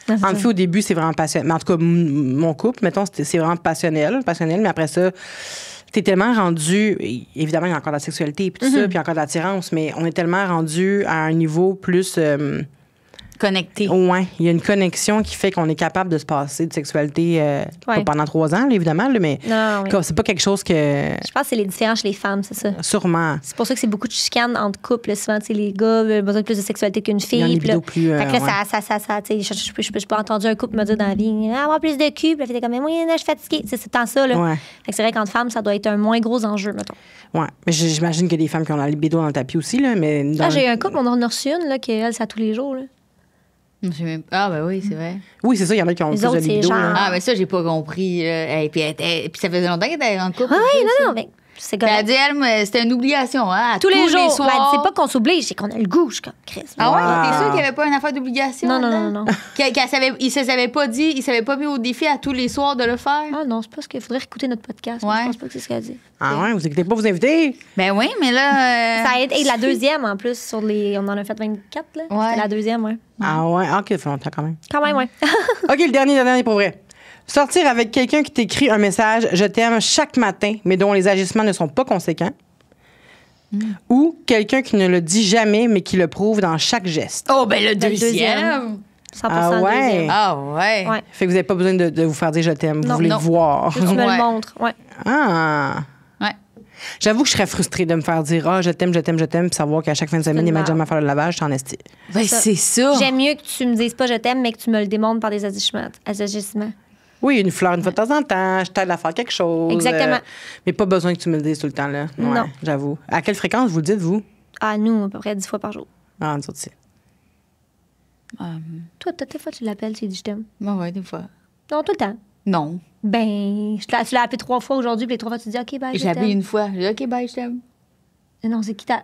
En fait, au début, c'est vraiment passionnel. Mais en tout cas, mon couple, mettons, c'est vraiment passionnel. Mais après ça, t'es tellement rendu... Évidemment, il y a encore de la sexualité et tout ça, puis il y a encore de l'attirance, mais on est tellement rendu à un niveau plus... connecté. Oui, il y a une connexion qui fait qu'on est capable de se passer de sexualité pas pendant 3 ans, là, évidemment, là, mais c'est pas quelque chose que... Je pense que c'est les différences chez les femmes, c'est ça. Sûrement. C'est pour ça que c'est beaucoup de chicanes entre couples. Là. Souvent, les gars ont besoin de plus de sexualité qu'une fille. Il y a plus... fait que là, je pas entendu un couple me dire dans la vie, avoir plus de cul, puis la fille était comme, moi, je suis fatiguée. C'est tant ça, là. Ouais. Fait que c'est vrai qu'entre femmes, ça doit être un moins gros enjeu, mettons. Oui, mais j'imagine qu'il y a des femmes qui ont la libido dans le tapis aussi, là, mais... J'ai un couple, on en a reçu une, là, qui, elle, c'est à tous les jours, là. Ben oui, c'est vrai. Oui, c'est ça, il y en a qui ont plus de libido. Mais ça, j'ai pas compris. Puis ça faisait longtemps qu'elle était en couple. Non, mais c'est comme. Elle a dit, c'était une obligation, hein? Tous les jours. soirs. C'est pas qu'on s'oblige, c'est qu'on a le goût. Je suis comme, Chris. Ah ouais? T'es sûr qu'il n'y avait pas une affaire d'obligation? Non. Il se savait pas dit, il s'avait pas mis au défi à tous les soirs de le faire? Ah non, c'est pas ce qu'il faudrait écouter notre podcast. Ouais. Je pense pas que c'est ce qu'elle a dit. Ah ouais, vous écoutez pas vous inviter? Ben oui, mais là. Ça aide. Et la deuxième, en plus, sur les. On en a fait 24, là. Ouais. C'est la deuxième, ouais. Ah ouais, OK, ça fait longtemps quand même. Quand même, ouais. OK, le dernier pour vrai. Sortir avec quelqu'un qui t'écrit un message « Je t'aime » chaque matin, mais dont les agissements ne sont pas conséquents. Ou quelqu'un qui ne le dit jamais, mais qui le prouve dans chaque geste. Oh, ben le deuxième. 100% deuxième. Ah ouais. Fait que vous n'avez pas besoin de vous faire dire « Je t'aime ». Vous voulez le voir. Juste me le montre, ouais. Ah. Ouais. J'avoue que je serais frustrée de me faire dire je t'aime, puis savoir qu'à chaque fin de semaine, il m'a jamais à faire le lavage, t'en esti. Ben, c'est ça. J'aime mieux que tu me dises pas je t'aime, mais que tu me le démontres par des agissements. Oui, une fleur une fois de temps en temps, je t'aide à faire quelque chose. Exactement. Mais pas besoin que tu me le dises tout le temps, là. Ouais, Non. J'avoue. À quelle fréquence vous le dites, vous? Ah, nous, à peu près 10 fois par jour. Ah, nous autres, c'est. Toi, des fois, tu l'appelles, tu dis je t'aime. Ouais, des fois. Non, tout le temps. Non. Ben, tu l'as appelé 3 fois aujourd'hui, puis les 3 fois, tu dis OK, bye, je J'ai appelé t'aime. une fois. J'ai dit, OK, bye, je t'aime. Non, c'est qui t'a.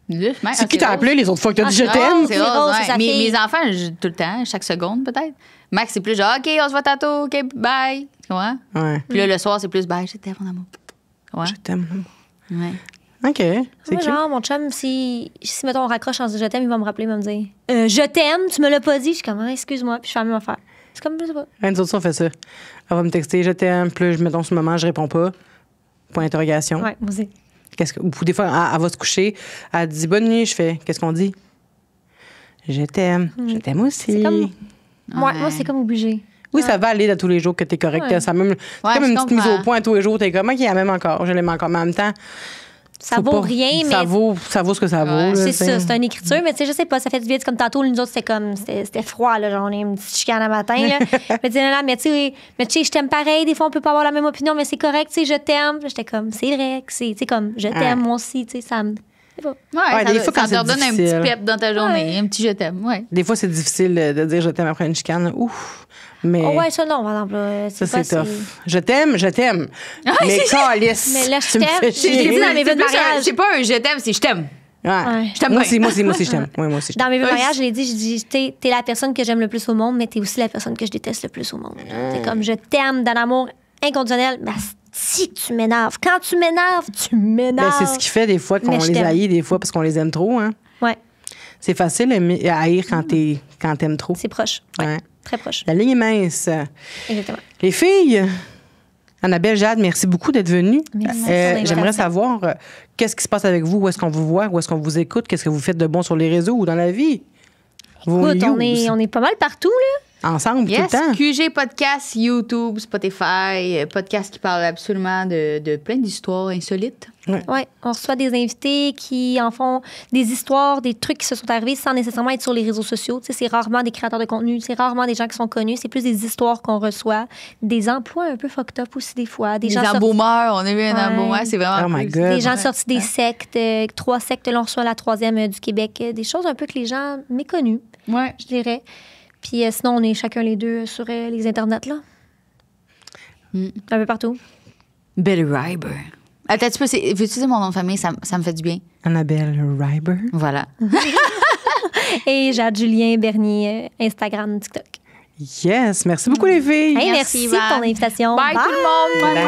C'est qui t'a appelé les autres fois que t'as dit je Ah, t'aime? C'est Rose, Rose, c'est sa ouais. fille. Mes enfants, tout le temps, chaque seconde peut-être. Max, c'est plus genre, OK, on se voit tantôt, OK, bye. Tu comprends? Ouais. Puis là, le soir, c'est plus bye, je t'aime, mon amour. Ouais. Je t'aime. Ouais. OK. C'est Moi, cute. genre, mon chum, si mettons, on raccroche en disant je t'aime, il va me rappeler, il va me dire je t'aime, tu me l'as pas dit. Je suis comme, excuse-moi, puis je fais la même affaire. C'est comme, je sais pas. Nous autres, on fait ça. Elle va me texter, je t'aime, puis là, mettons, sur le moment, je réponds pas. Point d'interrogation. Ouais, moi aussi. Ou des fois, elle va se coucher, elle dit bonne nuit, je fais, qu'est-ce qu'on dit? Je t'aime. Je t'aime aussi. C'est comme- Ouais. Moi, c'est comme obligé. Oui, ça va aller dans tous les jours que t'es correct. Ouais. Ça même, c'est comme je une petite mise comprends. au point tous les jours. T'es comme, OK, elle m'aime encore. Je l'aime encore. Mais en même temps, Ça faut vaut pas- rien, mais. Ça vaut ce que ça vaut. Ouais, là, C'est t'sais. ça, c'est une écriture, mais tu sais, je sais pas, ça fait du bien. Comme tantôt, nous autres, c'était froid, là, genre, on est une petite chicane à matin, là. Mais tu sais, mais tu sais, je t'aime pareil, des fois, on peut pas avoir la même opinion, mais c'est correct, tu sais, je t'aime. J'étais comme, c'est vrai que c'est, tu sais, comme, je t'aime, moi aussi, tu sais, ça me. Je sais pas. Ouais, des ça, fois, quand ça c'est te redonne un difficile. petit pep dans ta journée, un petit je t'aime. Ouais. Des fois, c'est difficile de dire je t'aime après une chicane. Ouf. Mais Oh, ouais, ça, non, par exemple, là, ça, pas c'est tough. si- Je t'aime. Mais calice. Mais là, je tu me t'aime. fais J'ai chier. dit dans mes vœux de C'est plus mariage. c'est pas un je t'aime, c'est je t'aime. Ouais. Ouais. Je t'aime Moi bien. aussi, je t'aime. Oui, moi aussi, je t'aime. Dans mes vœux de Ouais, mariage, je l'ai dit, je dis, t'es la personne que j'aime le plus au monde, mais t'es aussi la personne que je déteste le plus au monde. C'est comme, je t'aime d'un amour inconditionnel, mais si tu m'énerves. Quand tu m'énerves, tu m'énerves. Ben, c'est ce qui fait des fois qu'on Mais je les t'aime. haït, des fois, parce qu'on les aime trop. Hein. Ouais, C'est facile à haïr quand t'aimes trop. c'est proche. Ouais, Ouais. très proche. La ligne est mince. Exactement. Les filles, Annabelle, Jade, merci beaucoup d'être venue. Merci pour l'invitation. J'aimerais savoir qu'est-ce qui se passe avec vous, où est-ce qu'on vous voit, où est-ce qu'on vous écoute, qu'est-ce que vous faites de bon sur les réseaux ou dans la vie. Vos Écoute, news. on est pas mal partout, là. Ensemble Yes, tout le temps. QG Podcast, YouTube, Spotify, podcast qui parle absolument de plein d'histoires insolites. Ouais, on reçoit des invités qui en font des histoires, des trucs qui se sont arrivés sans nécessairement être sur les réseaux sociaux. Tu sais, c'est rarement des créateurs de contenu, c'est rarement des gens qui sont connus, c'est plus des histoires qu'on reçoit, des emplois un peu fucked up aussi des fois, des Des gens sortis, embaumeurs, on a vu un Ouais. embaumeur, c'est vraiment Oh my plus- God. des gens Ouais. sortis des sectes, 3 sectes, là on reçoit la 3e du Québec, des choses un peu que les gens méconnus, Ouais. je dirais. Puis sinon, on est chacun les deux sur les internets, là. Un peu partout. Billy Ryber. Attends, veux-tu dire mon nom de famille? Ça me fait du bien. Annabelle Ryber. Voilà. Et Jade Julien Bernier, Instagram, TikTok. Yes, merci beaucoup les filles. Hey, Merci, merci de ton Van. invitation. Bye tout le monde. Bye.